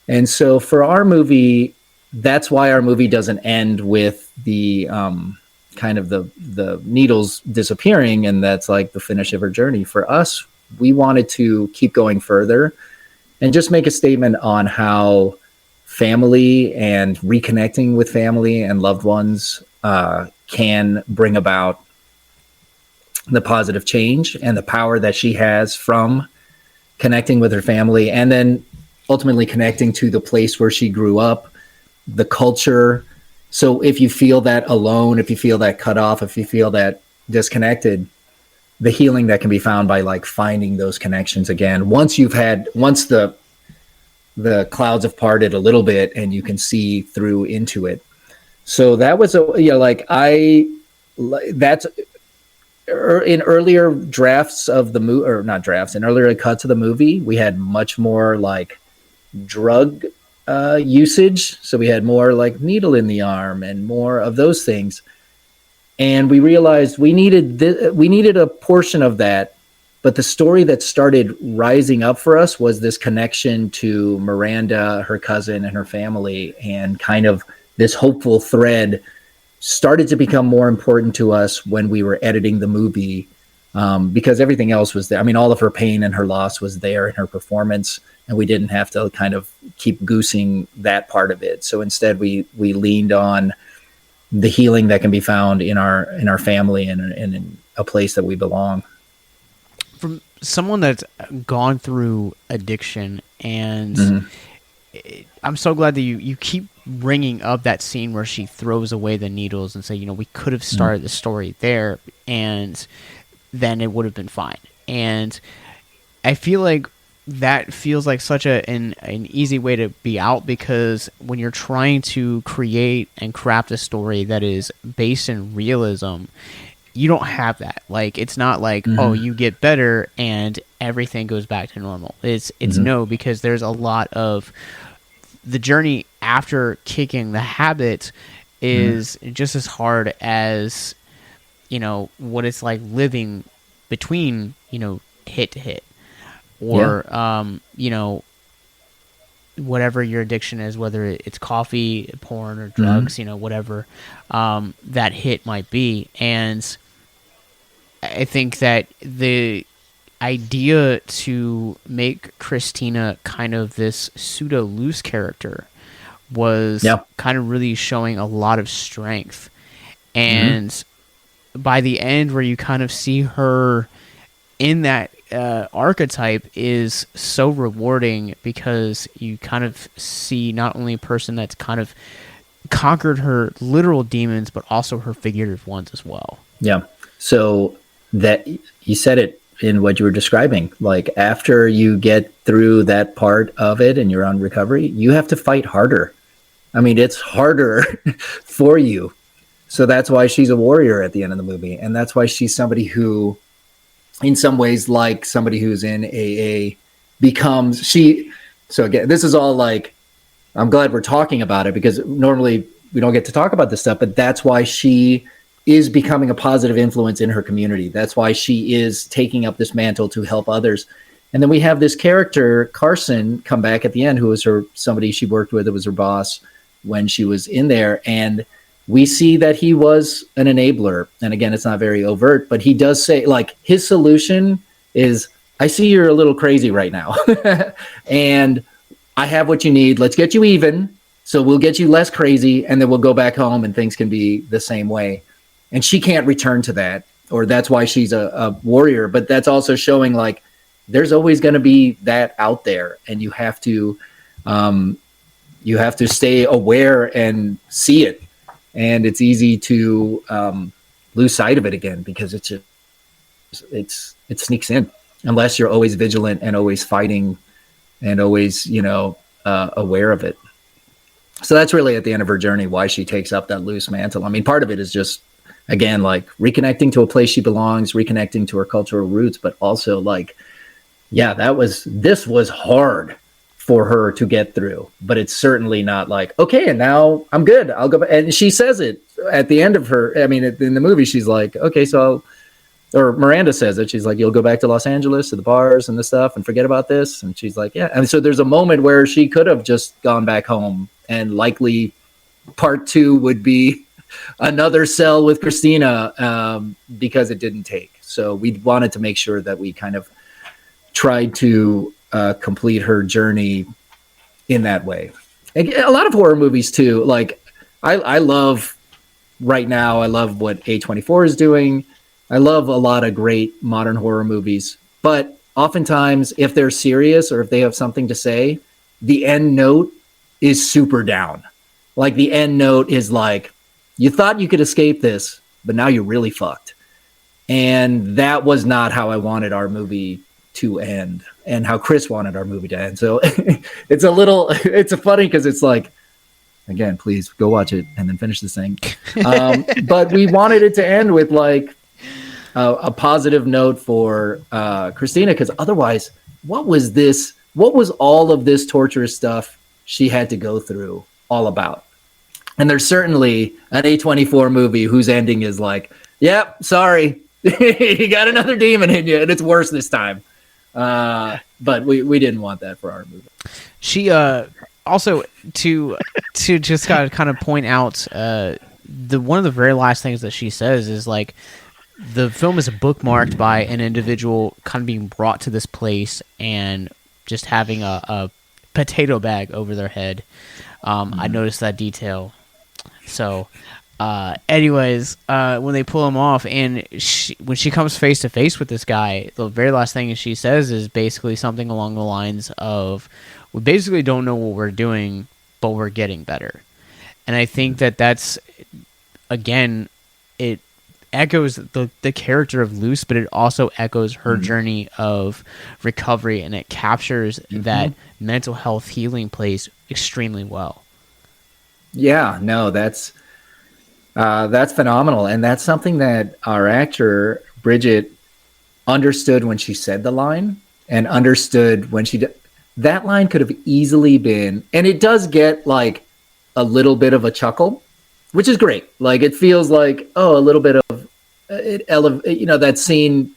C: And so for our movie, that's why our movie doesn't end with the kind of the needles disappearing, and that's like the finish of her journey. For us, we wanted to keep going further and just make a statement on how family and reconnecting with family and loved ones can bring about the positive change and the power that she has from connecting with her family, and then ultimately connecting to the place where she grew up, the culture. So if you feel that alone, if you feel that cut off, if you feel that disconnected, the healing that can be found by like finding those connections again. Once the clouds have parted a little bit and you can see through into it. So that was that's in earlier drafts of the movie, or not drafts, in earlier cuts of the movie, we had much more like drug usage. So we had more like needle in the arm and more of those things. And we realized we needed a portion of that. But the story that started rising up for us was this connection to Miranda, her cousin, and her family, and kind of this hopeful thread started to become more important to us when we were editing the movie, because everything else was there. I mean, all of her pain and her loss was there in her performance, and we didn't have to kind of keep goosing that part of it. So instead, we leaned on the healing that can be found in our family and in a place that we belong.
A: From someone that's gone through addiction, and I'm so glad that you keep bringing up that scene where she throws away the needles and say, we could have started the story there, and then it would have been fine. And I feel like that feels like such an easy way to be out, because when you're trying to create and craft a story that is based in realism, you don't have that. Like, it's not like, oh, you get better and everything goes back to normal. It's no, because there's a lot of the journey after kicking the habit is just as hard as, what it's like living between, hit to hit, or, whatever your addiction is, whether it's coffee, porn, or drugs, whatever that hit might be. And I think that the idea to make Christina kind of this pseudo loose character was kind of really showing a lot of strength. And by the end, where you kind of see her in that archetype, is so rewarding, because you kind of see not only a person that's kind of conquered her literal demons, but also her figurative ones as well.
C: Yeah. So that you said it in what you were describing, like after you get through that part of it and you're on recovery, you have to fight harder. I mean, it's harder for you. So that's why she's a warrior at the end of the movie. And that's why she's somebody who, in some ways, like somebody who's in AA, so again, this is all like, I'm glad we're talking about it, because normally we don't get to talk about this stuff, but that's why she is becoming a positive influence in her community. That's why she is taking up this mantle to help others. And then we have this character, Carson, come back at the end, who was somebody she worked with, that was her boss when she was in there. And we see that he was an enabler. And again, it's not very overt, but he does say, like, his solution is, I see you're a little crazy right now. And I have what you need. Let's get you even. So we'll get you less crazy, and then we'll go back home and things can be the same way. And she can't return to that, or that's why she's a warrior. But that's also showing, like, there's always going to be that out there, and you have to stay aware and see it. And it's easy to lose sight of it again, because it sneaks in, unless you're always vigilant and always fighting and always, aware of it. So that's really at the end of her journey why she takes up that loose mantle. I mean, part of it is just, again, like reconnecting to a place she belongs, reconnecting to her cultural roots, but also like, this was hard for her to get through, but it's certainly not like, okay, and now I'm good, I'll go back. And she says it at the end of her, I mean, in the movie, she's like, okay, so, or Miranda says it. She's like, you'll go back to Los Angeles to the bars and the stuff and forget about this. And she's like, yeah. And so there's a moment where she could have just gone back home, and likely part 2 would be another cell with Christina, because it didn't take. So we wanted to make sure that we kind of tried to complete her journey in that way. And a lot of horror movies too. Like I love right now, I love what A24 is doing. I love a lot of great modern horror movies, but oftentimes if they're serious or if they have something to say, the end note is super down. Like the end note is like, you thought you could escape this, but now you're really fucked. And that was not how I wanted our movie to end, and how Chris wanted our movie to end. So it's funny because it's like, again, please go watch it and then finish this thing. But we wanted it to end with like a positive note for Christina, because otherwise, what was all of this torturous stuff she had to go through all about? And there's certainly an A24 movie whose ending is like, yep, sorry, you got another demon in you, and it's worse this time. But we didn't want that for our movie.
A: She also to just kind of point out one of the very last things that she says is like, the film is bookmarked by an individual kind of being brought to this place and just having a potato bag over their head. I noticed that detail. So, anyways, when they pull him off, and when she comes face to face with this guy, the very last thing she says is basically something along the lines of, we basically don't know what we're doing, but we're getting better. And I think that's, again, it echoes the character of Luce, but it also echoes her journey of recovery, and it captures that mental health healing place extremely well.
C: Yeah, no, that's phenomenal. And that's something that our actor, Bridget, understood when she said the line, and understood when that line could have easily been, and it does get like a little bit of a chuckle, which is great. Like it feels like, a little bit of that scene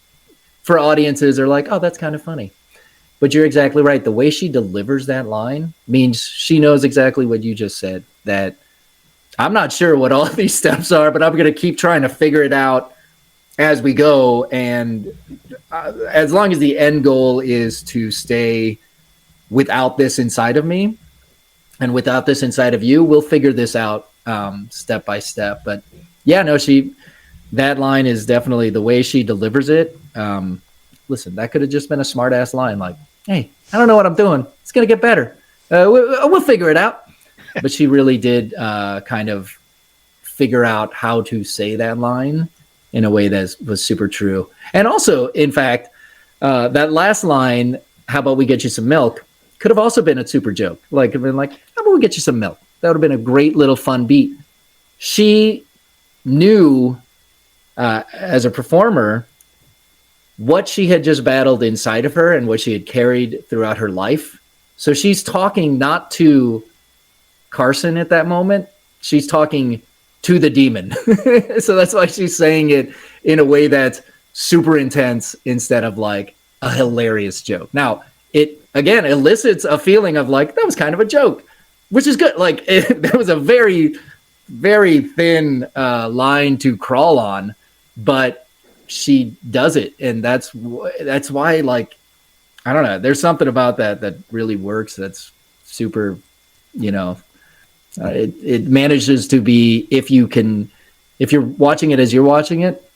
C: for audiences are like, oh, that's kind of funny. But you're exactly right. The way she delivers that line means she knows exactly what you just said, that I'm not sure what all of these steps are, but I'm going to keep trying to figure it out as we go. And as long as the end goal is to stay without this inside of me and without this inside of you, we'll figure this out step by step. But yeah, no, that line is definitely the way she delivers it. Listen, that could have just been a smart ass line. Like, hey, I don't know what I'm doing. It's going to get better. We'll figure it out. But she really did kind of figure out how to say that line in a way that was super true. And also, in fact, that last line, how about we get you some milk, could have also been a super joke. Like, how about we get you some milk? That would have been a great little fun beat. She knew, as a performer, what she had just battled inside of her and what she had carried throughout her life. So she's talking not to Carson at that moment. She's talking to the demon. So that's why she's saying it in a way that's super intense instead of like a hilarious joke. Now, it again elicits a feeling of like, that was kind of a joke, which is good. Like that was a very, very thin line to crawl on, but she does it. And that's why, like, I don't know, there's something about that really works. That's super, it manages to be, if you're watching it as you're watching it,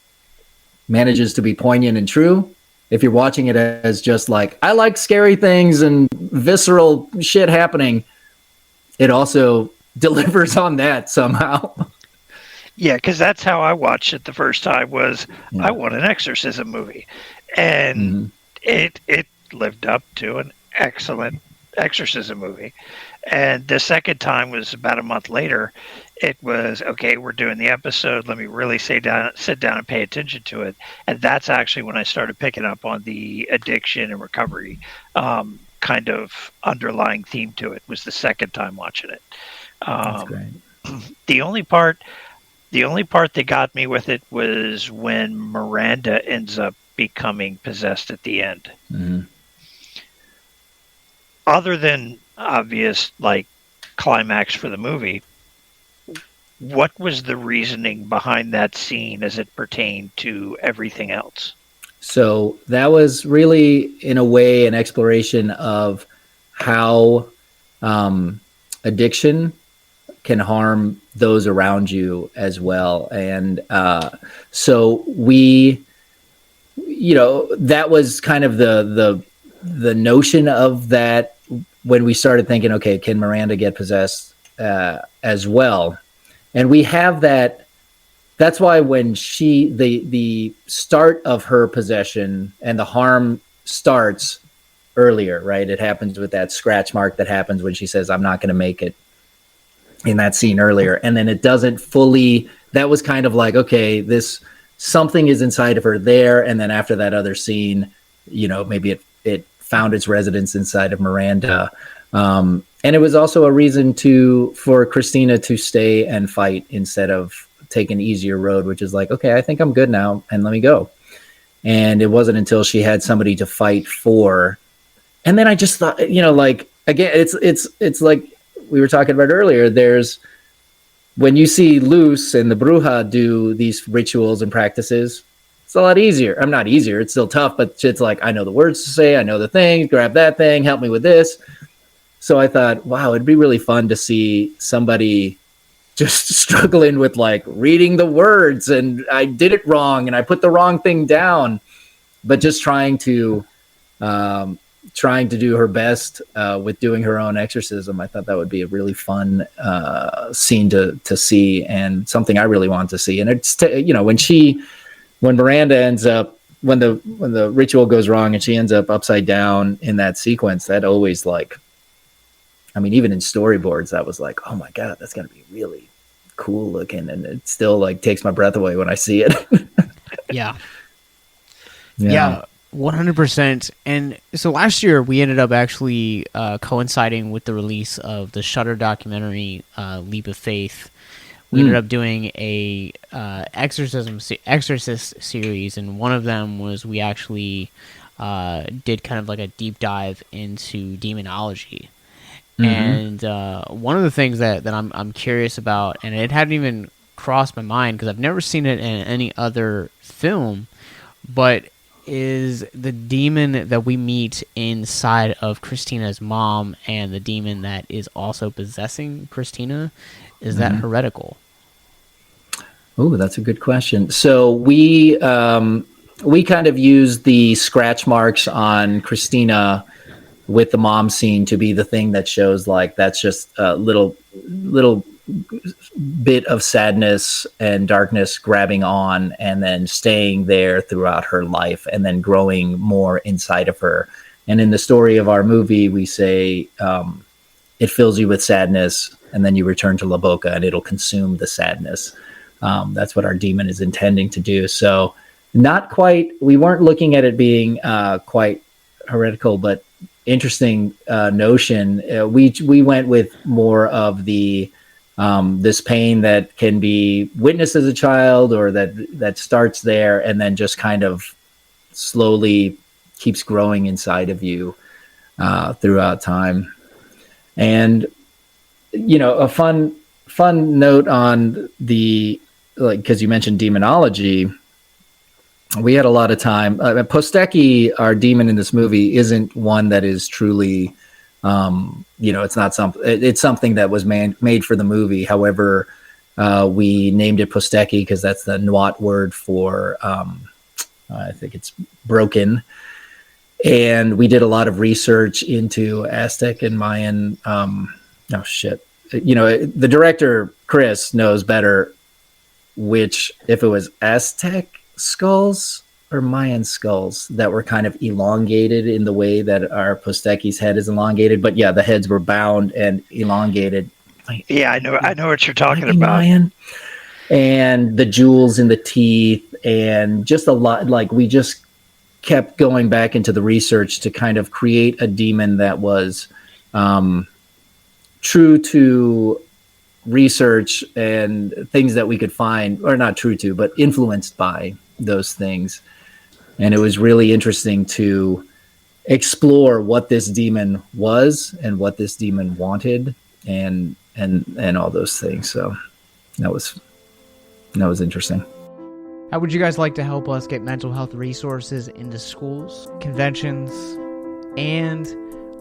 C: manages to be poignant and true. If you're watching it as just like, I like scary things and visceral shit happening, it also delivers on that somehow.
B: Yeah, because that's how I watched it the first time was I want an exorcism movie. And it lived up to an excellent exorcism movie. And the second time was about a month later. It was, okay, we're doing the episode. Let me really sit down and pay attention to it. And that's actually when I started picking up on the addiction and recovery kind of underlying theme to it. Was the second time watching it.
C: That's great.
B: The only part The only part that got me with it was when Miranda ends up becoming possessed at the end.
C: Mm-hmm.
B: Other than obvious, like, climax for the movie, what was the reasoning behind that scene as it pertained to everything else?
C: So that was really, in a way, an exploration of how addiction can harm those around you as well. And so we, that was kind of the notion of that when we started thinking, okay, can Miranda get possessed as well? And we have that. That's why when the start of her possession and the harm starts earlier, right? It happens with that scratch mark that happens when she says, "I'm not going to make it," in that scene earlier. And then it doesn't fully, that was kind of like, okay, this something is inside of her there. And then after that other scene, maybe it found its residence inside of Miranda. And it was also a reason for Christina to stay and fight instead of take an easier road, which is like, okay, I think I'm good now and let me go. And it wasn't until she had somebody to fight for. And then I just thought, like, again, it's like we were talking about earlier, there's, when you see Luz and the Bruja do these rituals and practices, it's a lot easier. I'm not easier. It's still tough, but it's like, I know the words to say. I know the things, grab that thing, help me with this. So I thought, wow, it'd be really fun to see somebody just struggling with like reading the words and I did it wrong and I put the wrong thing down, but just trying to do her best with doing her own exorcism. I thought that would be a really fun scene to see and something I really want to see. And it's, when Miranda ends up, when the ritual goes wrong and she ends up upside down in that sequence, that always even in storyboards, that was like, oh my God, that's going to be really cool looking. And it still like takes my breath away when I see it.
A: Yeah. 100%. And so last year we ended up actually coinciding with the release of the Shudder documentary, Leap of Faith. We ended up doing a Exorcist series, and one of them was we actually did kind of like a deep dive into demonology. And one of the things that I'm curious about, and it hadn't even crossed my mind because I've never seen it in any other film, but is the demon that we meet inside of Christina's mom and the demon that is also possessing Christina. Is that heretical?
C: Oh, that's a good question. So we kind of use the scratch marks on Christina with the mom scene to be the thing that shows like that's just a little bit of sadness and darkness grabbing on and then staying there throughout her life and then growing more inside of her. And in the story of our movie, we say it fills you with sadness and then you return to La Boca and it'll consume the sadness. That's what our demon is intending to do. So not quite, we weren't looking at it being quite heretical, but interesting notion. We went with more of the this pain that can be witnessed as a child or that starts there and then just kind of slowly keeps growing inside of you throughout time. And a fun note on the, like, because you mentioned demonology, we had a lot of time. Postecki, our demon in this movie, isn't one that is truly, it's not something. It's something that was made for the movie. However, we named it Postecki because that's the Nahuatl word for, I think it's broken. And we did a lot of research into Aztec and Mayan. The director Chris knows better which, if it was Aztec skulls or Mayan skulls that were kind of elongated in the way that our Postecki's head is elongated. But yeah, the heads were bound and elongated.
B: Yeah, I know what you're talking about.
C: Mayan. And the jewels in the teeth and just a lot, like we just kept going back into the research to kind of create a demon that was true to research and things that we could find, or not true to, but influenced by those things. And it was really interesting to explore what this demon was and what this demon wanted, and all those things. So that was interesting.
A: How would you guys like to help us get mental health resources into schools, conventions, and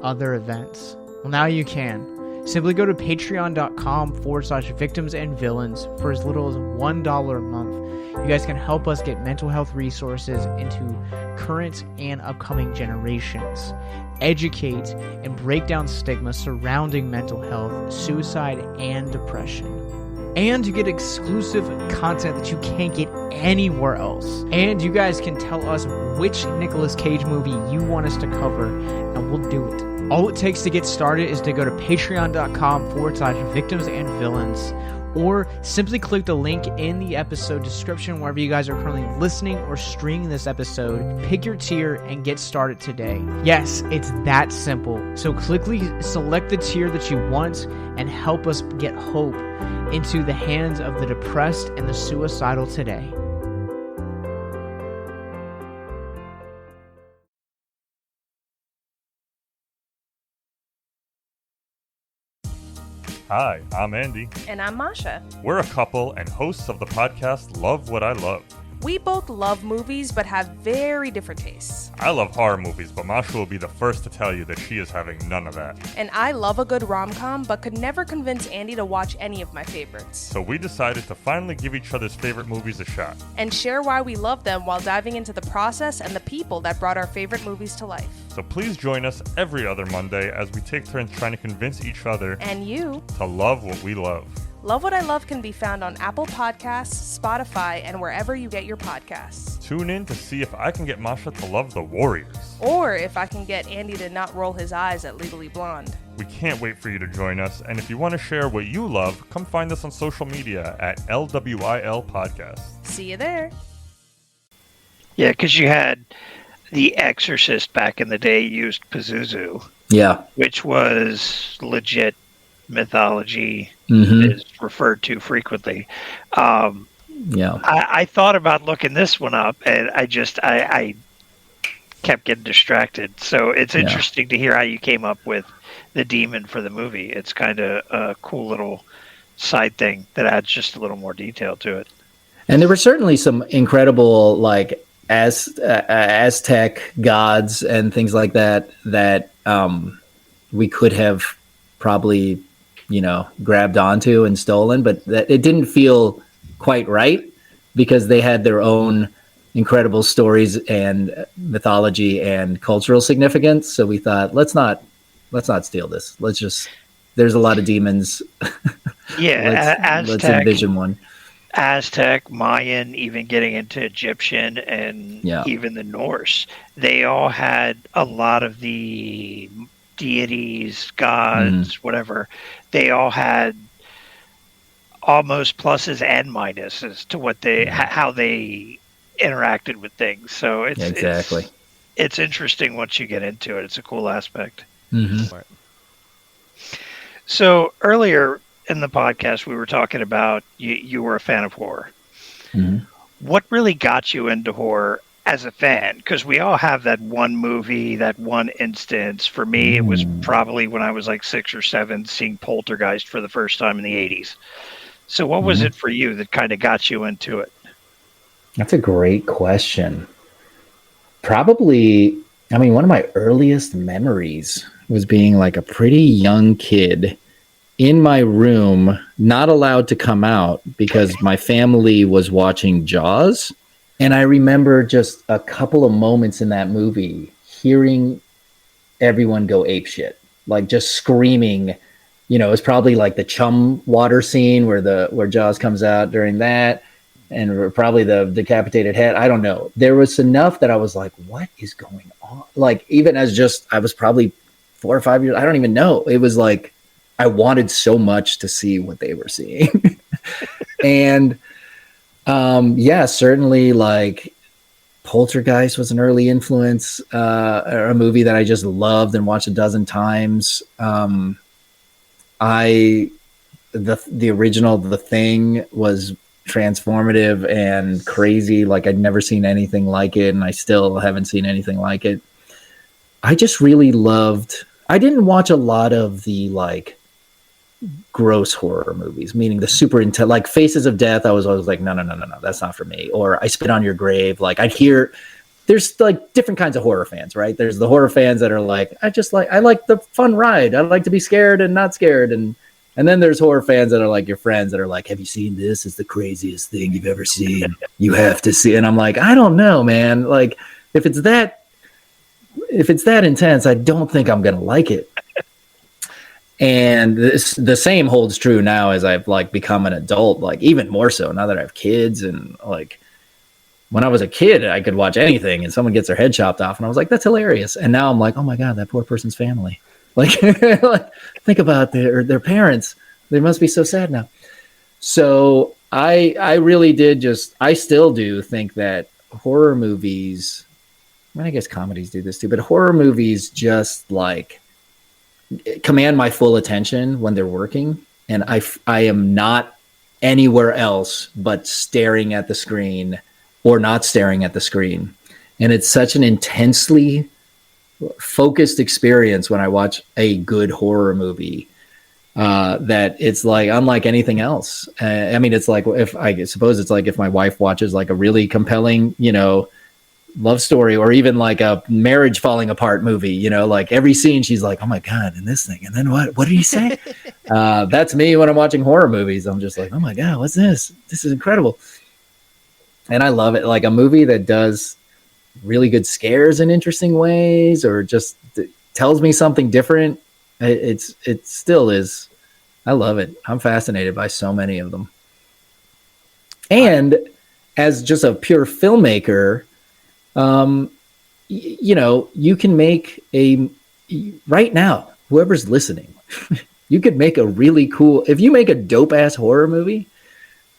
A: other events? Well, now you can. Simply go to patreon.com/victims and villains for as little as $1 a month. You guys can help us get mental health resources into current and upcoming generations, educate and break down stigma surrounding mental health, suicide, and depression. And you get exclusive content that you can't get anywhere else. And you guys can tell us which Nicolas Cage movie you want us to cover, and we'll do it. All it takes to get started is to go to patreon.com/victims and villains, or simply click the link in the episode description wherever you guys are currently listening or streaming this episode. Pick your tier and get started today. Yes, it's that simple. So quickly select the tier that you want and help us get hope into the hands of the depressed and the suicidal today.
D: Hi, I'm Andy.
E: And I'm Masha.
D: We're a couple and hosts of the podcast Love What I Love.
E: We both love movies, but have very different tastes.
D: I love horror movies, but Masha will be the first to tell you that she is having none of that.
E: And I love a good rom-com, but could never convince Andy to watch any of my favorites.
D: So we decided to finally give each other's favorite movies a shot.
E: And share why we love them while diving into the process and the people that brought our favorite movies to life.
D: So please join us every other Monday as we take turns trying to convince each other
E: and you
D: to love what we love.
E: Love What I Love can be found on Apple Podcasts, Spotify, and wherever you get your podcasts.
D: Tune in to see if I can get Masha to love the Warriors.
E: Or if I can get Andy to not roll his eyes at Legally Blonde.
D: We can't wait for you to join us, and if you want to share what you love, come find us on social media at LWIL Podcast.
E: See you there.
B: Yeah, because you had The Exorcist back in the day used Pazuzu.
C: Yeah.
B: Which was legit mythology, is referred to frequently. I thought about looking this one up, and I kept getting distracted. So it's interesting to hear how you came up with the demon for the movie. It's kind of a cool little side thing that adds just a little more detail to it.
C: And there were certainly some incredible, like, Aztec gods and things like that we could have probably, grabbed onto and stolen, but that it didn't feel quite right because they had their own incredible stories and mythology and cultural significance. So we thought, let's not steal this. There's a lot of demons.
B: Yeah,
C: let's envision one.
B: Aztec, Mayan, even getting into Egyptian and even the Norse. They all had a lot of the deities, gods, whatever. They all had almost pluses and minuses to what how they interacted with things. So it's interesting once you get into it. It's a cool aspect.
C: Right.
B: So earlier in the podcast, we were talking about you were a fan of horror. What really got you into horror as a fan? Because we all have that one movie, that one instance. For me, it was probably when I was like 6 or 7, seeing Poltergeist for the first time in the 80s. So what was it for you that kind of got you into it?
C: That's a great question. Probably, one of my earliest memories was being like a pretty young kid in my room, not allowed to come out because my family was watching Jaws. And I remember just a couple of moments in that movie hearing everyone go apeshit, like just screaming. It was probably like the chum water scene where Jaws comes out during that, and probably the decapitated head. I don't know. There was enough that I was like, what is going on? Like, even as I was probably 4 or 5 years, I don't even know. It was like, I wanted so much to see what they were seeing. And certainly, like, Poltergeist was an early influence, or a movie that I just loved and watched a dozen times. the original The Thing was transformative and crazy. Like I'd never seen anything like it, and I still haven't seen anything like it. I just really loved. I didn't watch a lot of the like gross horror movies, meaning the super intense, like Faces of Death. I was always like, no, that's not for me. Or I Spit on Your Grave. Like I'd hear. There's like different kinds of horror fans, right? There's the horror fans that are like, I like the fun ride. I like to be scared and not scared. And then there's horror fans that are like your friends that are like, have you seen this? It's the craziest thing you've ever seen. You have to see. And I'm like, I don't know, man. Like if it's that intense, I don't think I'm going to like it. And the same holds true now as I've like become an adult, like even more so now that I have kids. And like when I was a kid, I could watch anything and someone gets their head chopped off. And I was like, that's hilarious. And now I'm like, oh my God, that poor person's family. Like, like think about their parents. They must be so sad now. So I really did I still do think that horror movies, I mean, I guess comedies do this too, but horror movies just like command my full attention when they're working. And I am not anywhere else but staring at the screen or not staring at the screen. And it's such an intensely focused experience when I watch a good horror movie that it's like unlike anything else. I mean, it's like if my wife watches like a really compelling, love story, or even like a marriage falling apart movie, like every scene she's like, oh my God, and this thing, and then what did he say? That's me when I'm watching horror movies. I'm just like, oh my God, what's this? This is incredible. And I love it. Like a movie that does really good scares in interesting ways, or just tells me something different. It still is. I love it. I'm fascinated by so many of them. And as just a pure filmmaker, you can make right now, whoever's listening, you could make a really cool, if you make a dope ass horror movie,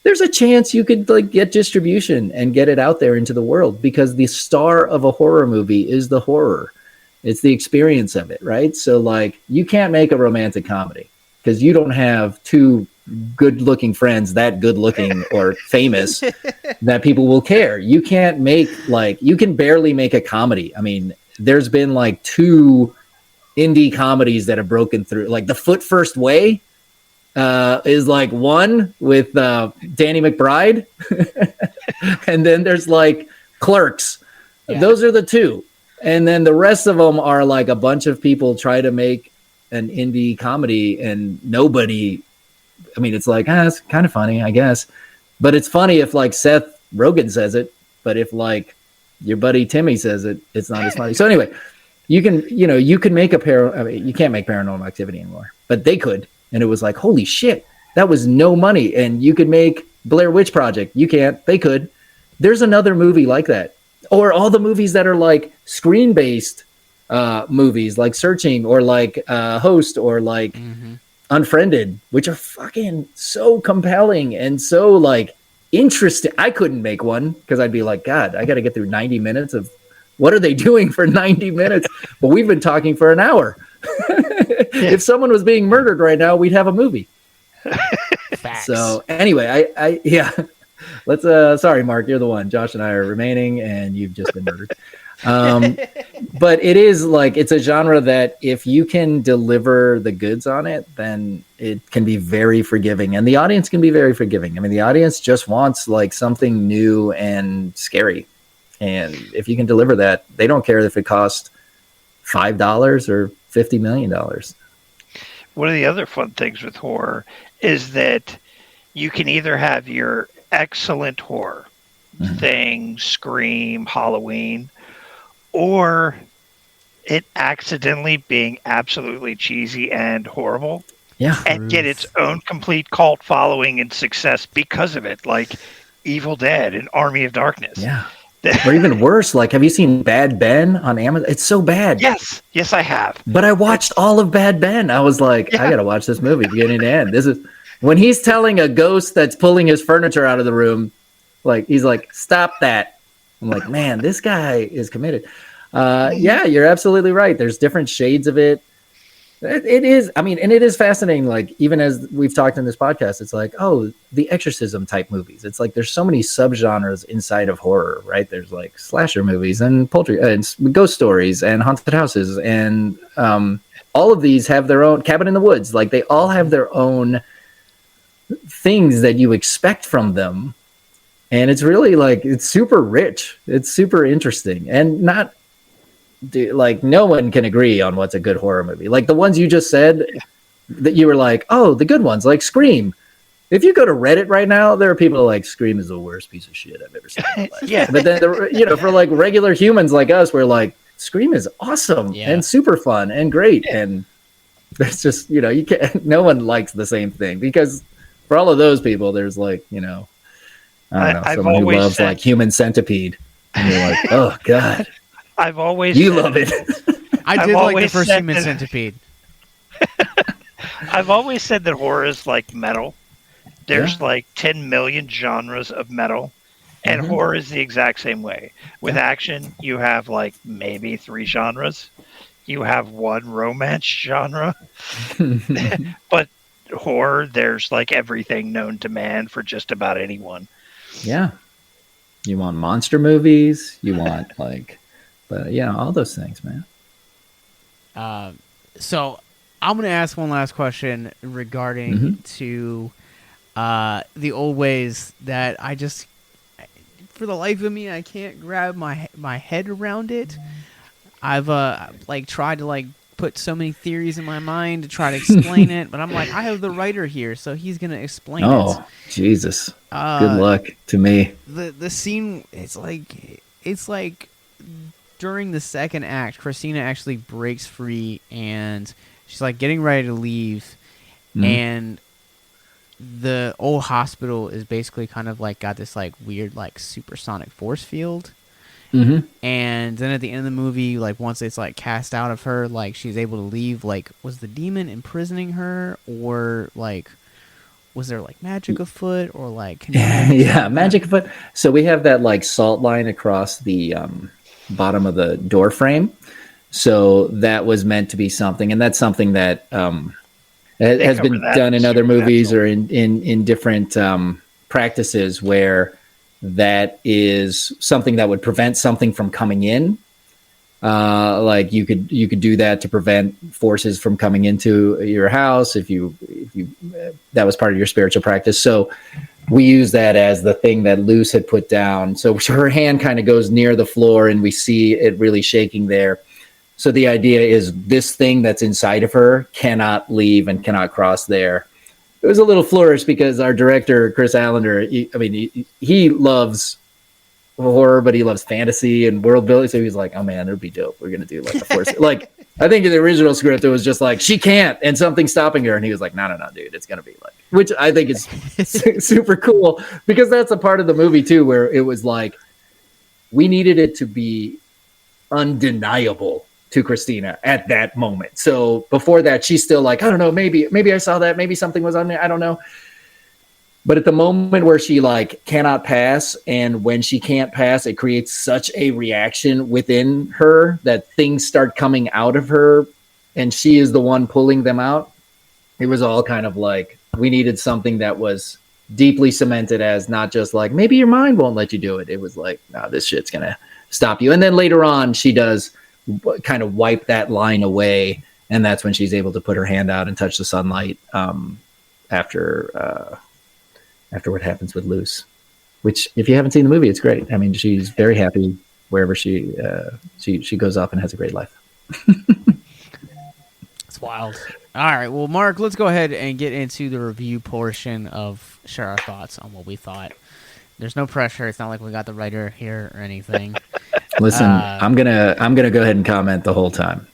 C: there's a chance you could like get distribution and get it out there into the world, because the star of a horror movie is the horror. It's the experience of it, right? So like you can't make a romantic comedy because you don't have two good looking friends that good looking or famous that people will care. You can't make you can barely make a comedy. I mean, there's been like 2 indie comedies that have broken through. Like The Foot First Way is like one with Danny McBride. And then there's like Clerks. Yeah. Those are the 2. And then the rest of them are like a bunch of people try to make an indie comedy and nobody, I mean, it's like, it's kind of funny, I guess. But it's funny if like Seth Rogen says it, but if like your buddy Timmy says it, it's not as funny. So anyway, you can make you can't make Paranormal Activity anymore, but they could. And it was like, holy shit, that was no money. And you could make Blair Witch Project. You can't, they could. There's another movie like that. Or all the movies that are like screen-based movies, like Searching or like Host or like Unfriended, which are fucking so compelling and so like interesting. I couldn't make one because I'd be like, God, I got to get through 90 minutes of what are they doing for 90 minutes? But we've been talking for an hour. If someone was being murdered right now, we'd have a movie.
A: Facts.
C: So anyway, I let's sorry, Mark, you're the one. Josh and I are remaining and you've just been murdered. But it is like, it's a genre that if you can deliver the goods on it, then it can be very forgiving, and the audience can be very forgiving. I mean, the audience just wants like something new and scary. And if you can deliver that, they don't care if it costs $5 or $50 million.
B: One of the other fun things with horror is that you can either have your excellent horror, Thing, Scream, Halloween, or it accidentally being absolutely cheesy and horrible.
C: Yeah.
B: And get its own complete cult following and success because of it, like Evil Dead and Army of Darkness.
C: Yeah. Or even worse, like, have you seen Bad Ben on Amazon? It's so bad.
B: Yes, I have.
C: But I watched all of Bad Ben. I was like, I got to watch this movie beginning to end. This is when he's telling a ghost that's pulling his furniture out of the room, like, he's like, stop that. I'm like, man, this guy is committed. Yeah, you're absolutely right. There's different shades of it. It is. I mean, and it is fascinating. Like, even as we've talked in this podcast, it's like, oh, the Exorcism type movies. It's like there's so many subgenres inside of horror, right? There's like slasher movies and poultry and ghost stories and haunted houses, and all of these have their own Cabin in the Woods. Like, they all have their own things that you expect from them, and it's really like it's super rich. It's super interesting, and not. Like, no one can agree on what's a good horror movie. Like the ones you just said that you were like, oh, the good ones, like Scream. If you go to Reddit right now, there are people like, Scream is the worst piece of shit I've ever seen in my life.
B: Yeah.
C: But then, for like regular humans like us, we're like, Scream is awesome and super fun and great. And there's just, you can't, no one likes the same thing, because for all of those people, there's like, I don't know, someone who loves like Human Centipede. And you're like, oh, God.
B: I've always
C: love it.
A: I did like the first Human Centipede.
B: I've always said that horror is like metal. There's like 10 million genres of metal, and horror is the exact same way. With action, you have like maybe 3 genres. You have 1 romance genre. But horror, there's like everything known to man for just about anyone.
C: Yeah. You want monster movies, you want like... But yeah, all those things, man.
A: So I'm going to ask one last question regarding to the old ways that I just, for the life of me, I can't grab my head around it. I've tried to put so many theories in my mind to try to explain it, but I'm like, I have the writer here, so he's going to explain it.
C: Oh, Jesus. Good luck to me.
A: The scene, it's like during the second act, Christina actually breaks free, and she's like getting ready to leave, and the old hospital is basically kind of like got this like weird like supersonic force field. And then at the end of the movie, like once it's like cast out of her, like she's able to leave. Like, was the demon imprisoning her, or like was there like magic afoot, or like
C: magic afoot? So we have that like salt line across the bottom of the door frame, so that was meant to be something, and that's something that has been done in other movies or in different practices, where that is something that would prevent something from coming in. Like you could do that to prevent forces from coming into your house if you that was part of your spiritual practice. So we use that as the thing that Luce had put down. So her hand kind of goes near the floor, and we see it really shaking there. So the idea is this thing that's inside of her cannot leave and cannot cross there. It was a little flourish because our director, Chris Allender, he loves horror, but he loves fantasy and world building. So he was like, oh man, that'd be dope. We're going to do like a force. Like, I think in the original script, it was just like, she can't, and something's stopping her. And he was like, no, dude, it's going to be like, which I think is super cool, because that's a part of the movie too, where it was like, we needed it to be undeniable to Christina at that moment. So before that, she's still like, I don't know, maybe I saw that, maybe something was on there, I don't know. But at the moment where she like cannot pass, and when she can't pass, it creates such a reaction within her that things start coming out of her, and she is the one pulling them out. It was all kind of like, we needed something that was deeply cemented as not just like, maybe your mind won't let you do it. It was like, no, this shit's going to stop you. And then later on, she does kind of wipe that line away, and that's when she's able to put her hand out and touch the sunlight after what happens with Luce, which if you haven't seen the movie, it's great. I mean, she's very happy wherever she goes off and has a great life.
A: It's wild. All right, well, Mark, let's go ahead and get into the review portion of share our thoughts on what we thought. There's no pressure. It's not like we got the writer here or anything.
C: Listen, I'm gonna go ahead and comment the whole time.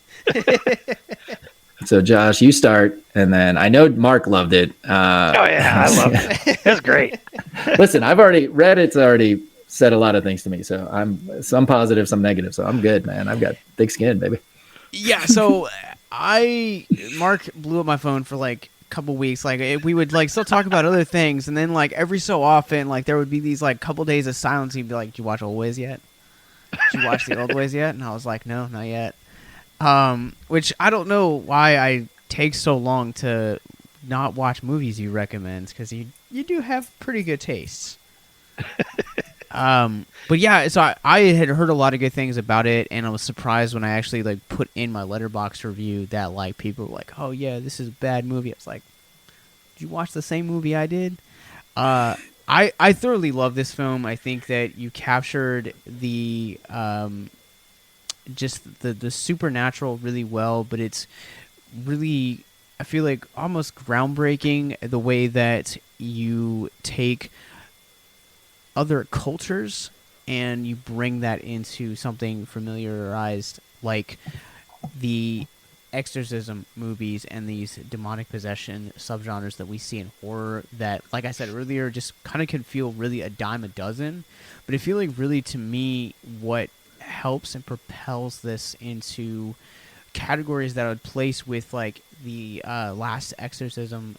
C: So, Josh, you start, and then I know Mark loved it.
B: Oh yeah, I loved it. It was great.
C: Listen, Reddit's already said a lot of things to me, so I'm some positive, some negative. So I'm good, man. I've got thick skin, baby.
A: Yeah. So Mark blew up my phone for like a couple weeks. Like we would like still talk about other things, and then like every so often, like there would be these like couple days of silence. He'd be like, "Did you watch Old Ways yet? Did you watch the Old Ways yet?" And I was like, "No, not yet." Which I don't know why I take so long to not watch movies you recommend, because you do have pretty good tastes. But yeah, so I had heard a lot of good things about it, and I was surprised when I actually like put in my Letterboxd review that like people were like, "Oh yeah, this is a bad movie." I was like, "Did you watch the same movie I did?" I thoroughly love this film. I think that you captured the just the supernatural really well, but it's really, I feel like, almost groundbreaking the way that you take other cultures and you bring that into something familiarized, like the exorcism movies and these demonic possession subgenres that we see in horror that, like I said earlier, just kind of can feel really a dime a dozen. But I feel like really, to me, what helps and propels this into categories that I would place with like the last exorcism,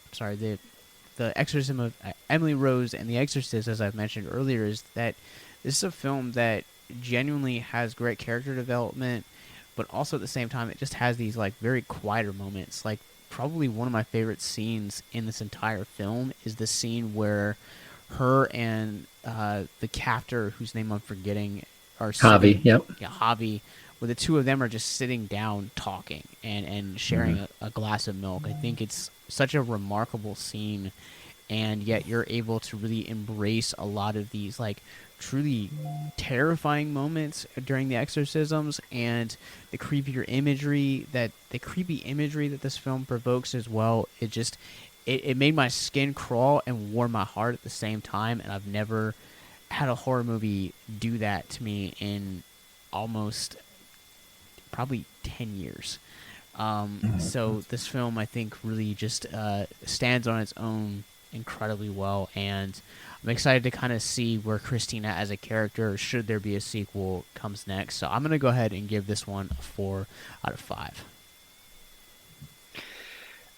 A: the Exorcism of Emily Rose and The Exorcist, as I've mentioned earlier, is that this is a film that genuinely has great character development, but also at the same time it just has these like very quieter moments. Like probably one of my favorite scenes in this entire film is the scene where her and the captor, whose name I'm forgetting, are
C: Javi, yep.
A: Yeah, Javi, where the two of them are just sitting down talking and sharing a glass of milk. I think it's such a remarkable scene, and yet you're able to really embrace a lot of these like truly terrifying moments during the exorcisms, and the creepy imagery that this film provokes as well. It made my skin crawl and warm my heart at the same time, and I've never had a horror movie do that to me in almost probably 10 years. So this film, I think, really just stands on its own incredibly well, and I'm excited to kind of see where Christina as a character, should there be a sequel, comes next. So I'm going to go ahead and give this one a 4 out of 5.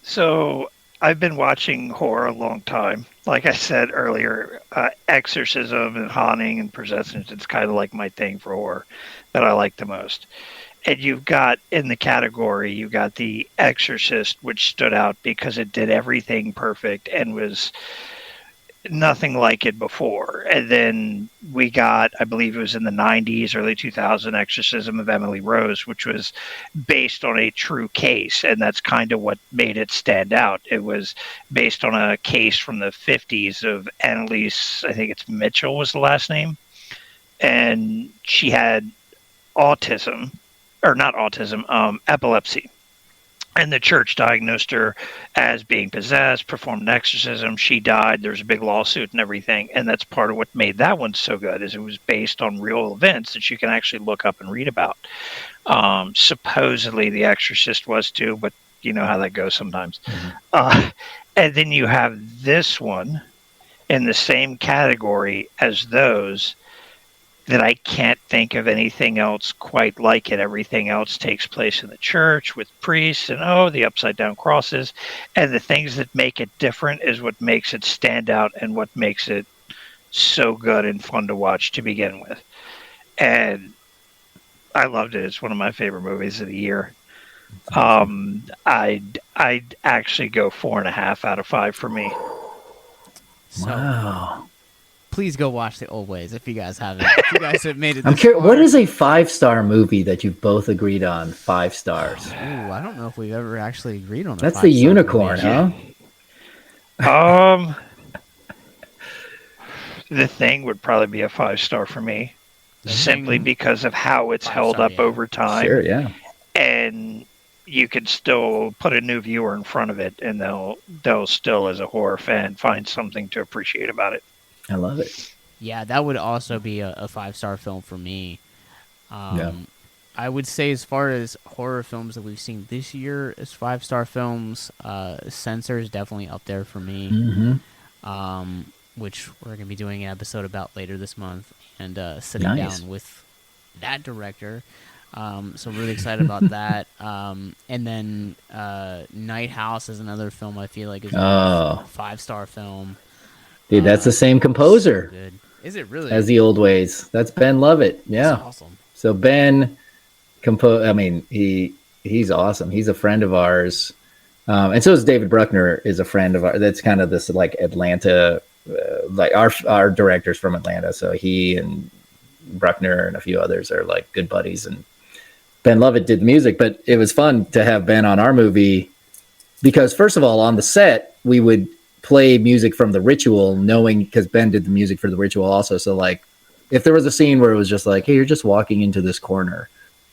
B: So I've been watching horror a long time. Like I said earlier, exorcism and haunting and possession, it's kind of like my thing for horror that I like the most. And you've got, in the category, you got The Exorcist, which stood out because it did everything perfect and was nothing like it before. And then we got, I believe it was in the 90s, early 2000s, Exorcism of Emily Rose, which was based on a true case. And that's kind of what made it stand out. It was based on a case from the 50s of Annalise, I think it's Mitchell was the last name. And she had autism. Or not autism, epilepsy. And the church diagnosed her as being possessed, performed an exorcism. She died. There's a big lawsuit and everything. And that's part of what made that one so good, is it was based on real events that you can actually look up and read about. Supposedly The Exorcist was too, but you know how that goes sometimes. And then you have this one in the same category as those, that I can't think of anything else quite like it. Everything else takes place in the church with priests and the upside down crosses, and the things that make it different is what makes it stand out and what makes it so good and fun to watch to begin with. And I loved it. It's one of my favorite movies of the year. I'd actually go 4.5 out of 5 for me.
A: So,
C: wow.
A: Please go watch The Old Ways if you guys haven't. If you guys have made it
C: I'm
A: this
C: curious,
A: far.
C: what is a 5-star movie that you've both agreed on 5 stars?
A: Ooh, I don't know if we've ever actually agreed on a
C: That's the
A: 5-star
C: unicorn,
A: movie.
C: huh?
B: The Thing would probably be a 5-star for me, simply because of how it's held up over time.
C: Sure, yeah.
B: And you could still put a new viewer in front of it, and they'll still, as a horror fan, find something to appreciate about it.
C: I love it.
A: Yeah, that would also be a 5-star film for me. I would say, as far as horror films that we've seen this year as 5-star films, Censor is definitely up there for me, which we're going to be doing an episode about later this month, and sitting down with that director. So really excited about that. And then Nighthouse is another film I feel like is a 5-star film.
C: Dude, that's the same composer.
A: So good. Is it really?
C: As The Old Ways. That's Ben Lovett. Yeah.
A: That's awesome.
C: So Ben he's awesome. He's a friend of ours. And so is David Bruckner, is a friend of ours. That's kind of this like Atlanta, like our directors from Atlanta. So he and Bruckner and a few others are like good buddies. And Ben Lovett did the music, but it was fun to have Ben on our movie because, first of all, on the set we would play music from The Ritual, knowing because Ben did the music for The Ritual also. So like, if there was a scene where it was just like, hey, you're just walking into this corner,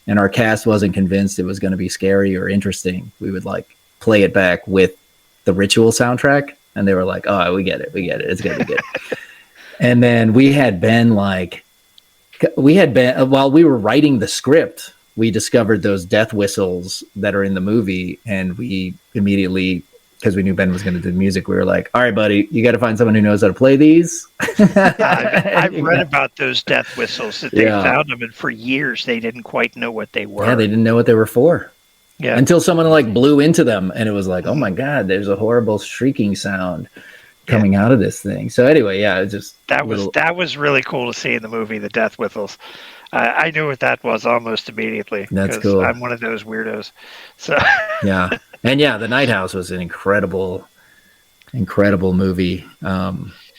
C: and our cast wasn't convinced it was going to be scary or interesting, we would like play it back with the Ritual soundtrack, and they were like, oh, we get it, it's gonna be good. And then we had Ben while we were writing the script, we discovered those death whistles that are in the movie, and we immediately, because we knew Ben was going to do music, we were like, all right, buddy, you got to find someone who knows how to play these.
B: I've read about those death whistles that they found them, and for years they didn't quite know what they were.
C: Yeah, they didn't know what they were for.
B: Yeah.
C: Until someone like blew into them, and it was like, oh my God, there's a horrible shrieking sound coming out of this thing. So anyway, yeah, it just
B: that was really cool to see in the movie, the death whistles. I knew what that was almost immediately.
C: That's cool.
B: I'm one of those weirdos. So
C: yeah, and yeah, the Nighthouse was an incredible movie.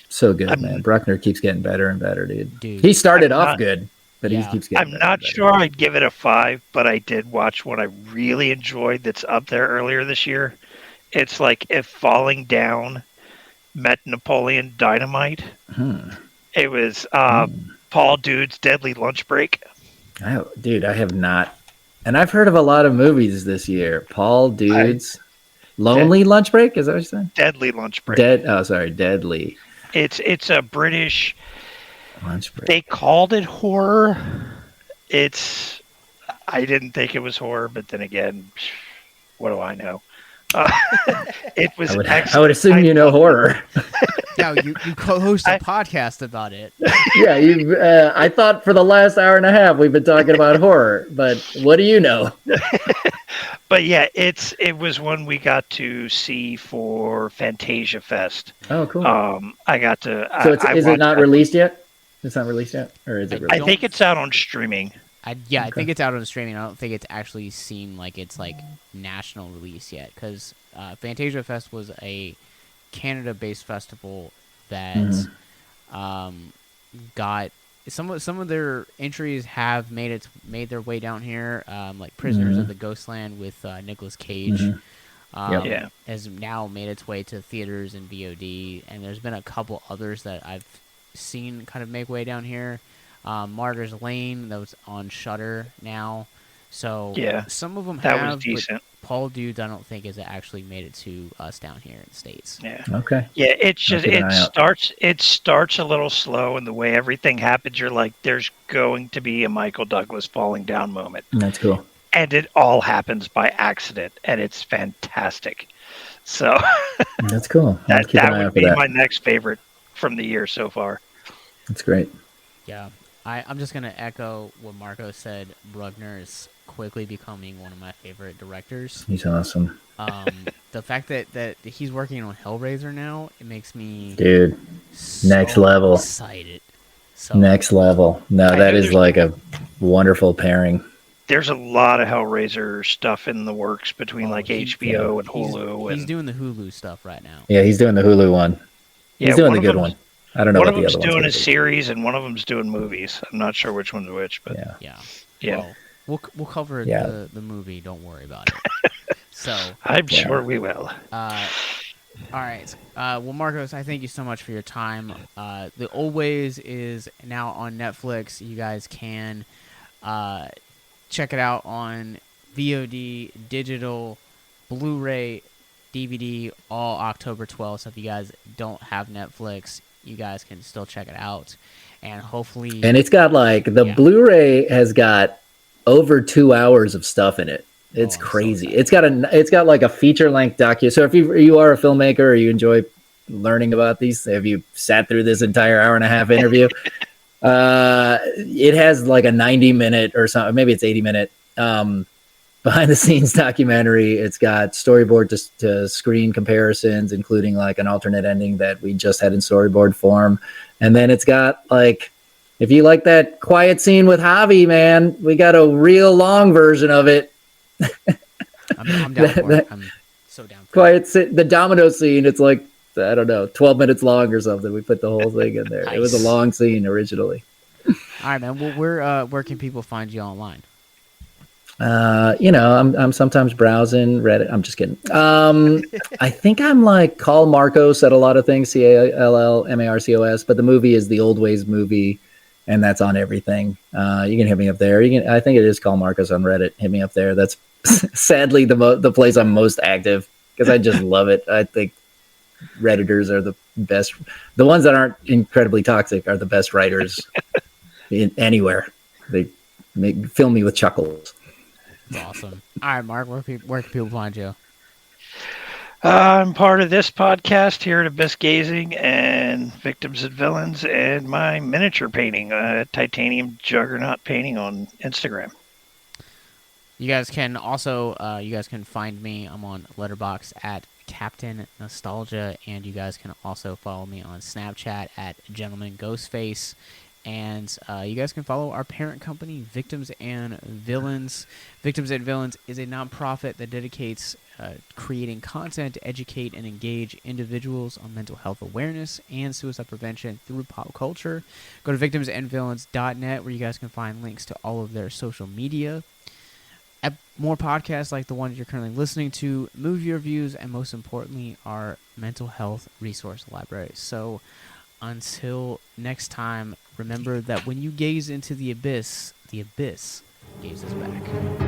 C: So good, man. Bruckner keeps getting better and better, dude. He started off good. But he keeps getting
B: I'm not sure I'd give it a 5, but I did watch one I really enjoyed that's up there earlier this year. It's like If Falling Down met Napoleon Dynamite. It was Paul Dude's Deadly Lunch Break.
C: Dude, I have not. And I've heard of a lot of movies this year. Paul Dude's Lonely Lunch Break? Is that what you're saying?
B: Deadly Lunch Break.
C: Deadly.
B: It's a British...
C: Lunch Break.
B: They called it horror. I didn't think it was horror, but then again, what do I know? It was.
C: I would assume you know horror.
A: No, you co-host a podcast about it.
C: Yeah, I thought for the last hour and a half we've been talking about horror, but what do you know?
B: But yeah, it was one we got to see for Fantasia Fest.
C: Oh, cool.
B: I got to.
C: So is it not released yet? It's not released yet, or is it released?
B: I think it's out on streaming.
A: I think it's out on streaming. I don't think it's actually seen like it's like national release yet, because Fantasia Fest was a Canada-based festival that got some of their entries have made their way down here, like Prisoners of the Ghostland with Nicolas Cage. Has now made its way to theaters and VOD, and there's been a couple others that I've seen kind of make way down here. Martyr's Lane, that was on Shudder now. So some of them was decent. But Paul Dudes, I don't think has actually made it to us down here in the States.
B: Yeah.
C: Okay.
B: Yeah, it's just it starts a little slow, and the way everything happens, you're like, there's going to be a Michael Douglas falling down moment.
C: That's cool.
B: And it all happens by accident, and it's fantastic. So
C: that's cool.
B: that would be my next favorite from the year so far.
C: That's great.
A: Yeah. I'm just going to echo what Marco said. Bruckner is quickly becoming one of my favorite directors.
C: He's awesome.
A: The fact that he's working on Hellraiser now, it makes me
C: next level
A: excited.
C: Next level. No, that is like a wonderful pairing.
B: There's a lot of Hellraiser stuff in the works between like HBO and Hulu.
A: He's doing the Hulu stuff right now.
C: Yeah, he's doing the Hulu one. He's doing the good one. I don't know.
B: One of them's doing a series, and one of them's doing movies. I'm not sure which one's which, but
A: yeah. Well, we'll cover the movie. Don't worry about it. So
B: I'm sure we will.
A: All right. Well, Marcos, I thank you so much for your time. The Old Ways is now on Netflix. You guys can check it out on VOD, digital, Blu-ray, DVD, all October 12th. So if you guys don't have Netflix, you guys can still check it out, and hopefully. And
C: it's got like the Blu-ray has got over 2 hours of stuff in it. It's crazy. So it's got like a feature-length docu. So if you are a filmmaker or you enjoy learning about these, have you sat through this entire hour and a half interview? It has like a 90-minute or something. Maybe it's 80-minute behind-the-scenes documentary. It's got storyboard to screen comparisons, including like an alternate ending that we just had in storyboard form. And then it's got like, if you like that quiet scene with Javi, man, we got a real long version of it.
A: I'm down for it. I'm so down for
C: Quiet the domino scene. It's like, I don't know, 12 minutes long or something. We put the whole thing in there. It was a
A: Nice.
C: long scene originally.
A: All right, man. Well, where can people find you online?
C: I'm sometimes browsing Reddit. I'm just kidding. I think I'm like Call Marcos at a lot of things, CALLMARCOS, but the movie is the Old Ways movie, and that's on everything. You can hit me up there. I think it is Call Marcos on Reddit. Hit me up there. That's sadly the place I'm most active because I just love it. I think Redditors are the best. The ones that aren't incredibly toxic are the best writers anywhere. They fill me with chuckles.
A: That's awesome. All right, Mark, where can people find you?
B: I'm part of this podcast here at Abyss Gazing and Victims and Villains, and my miniature painting, titanium juggernaut painting on Instagram.
A: You guys can also find me. I'm on Letterboxd at Captain Nostalgia, and you guys can also follow me on Snapchat at Gentleman Ghostface. And you guys can follow our parent company, Victims and Villains. Victims and Villains is a nonprofit that dedicates creating content to educate and engage individuals on mental health awareness and suicide prevention through pop culture. Go to victimsandvillains.net where you guys can find links to all of their social media. More podcasts like the one you're currently listening to, movie reviews, and most importantly, our mental health resource library. So until next time, remember that when you gaze into the abyss gazes back.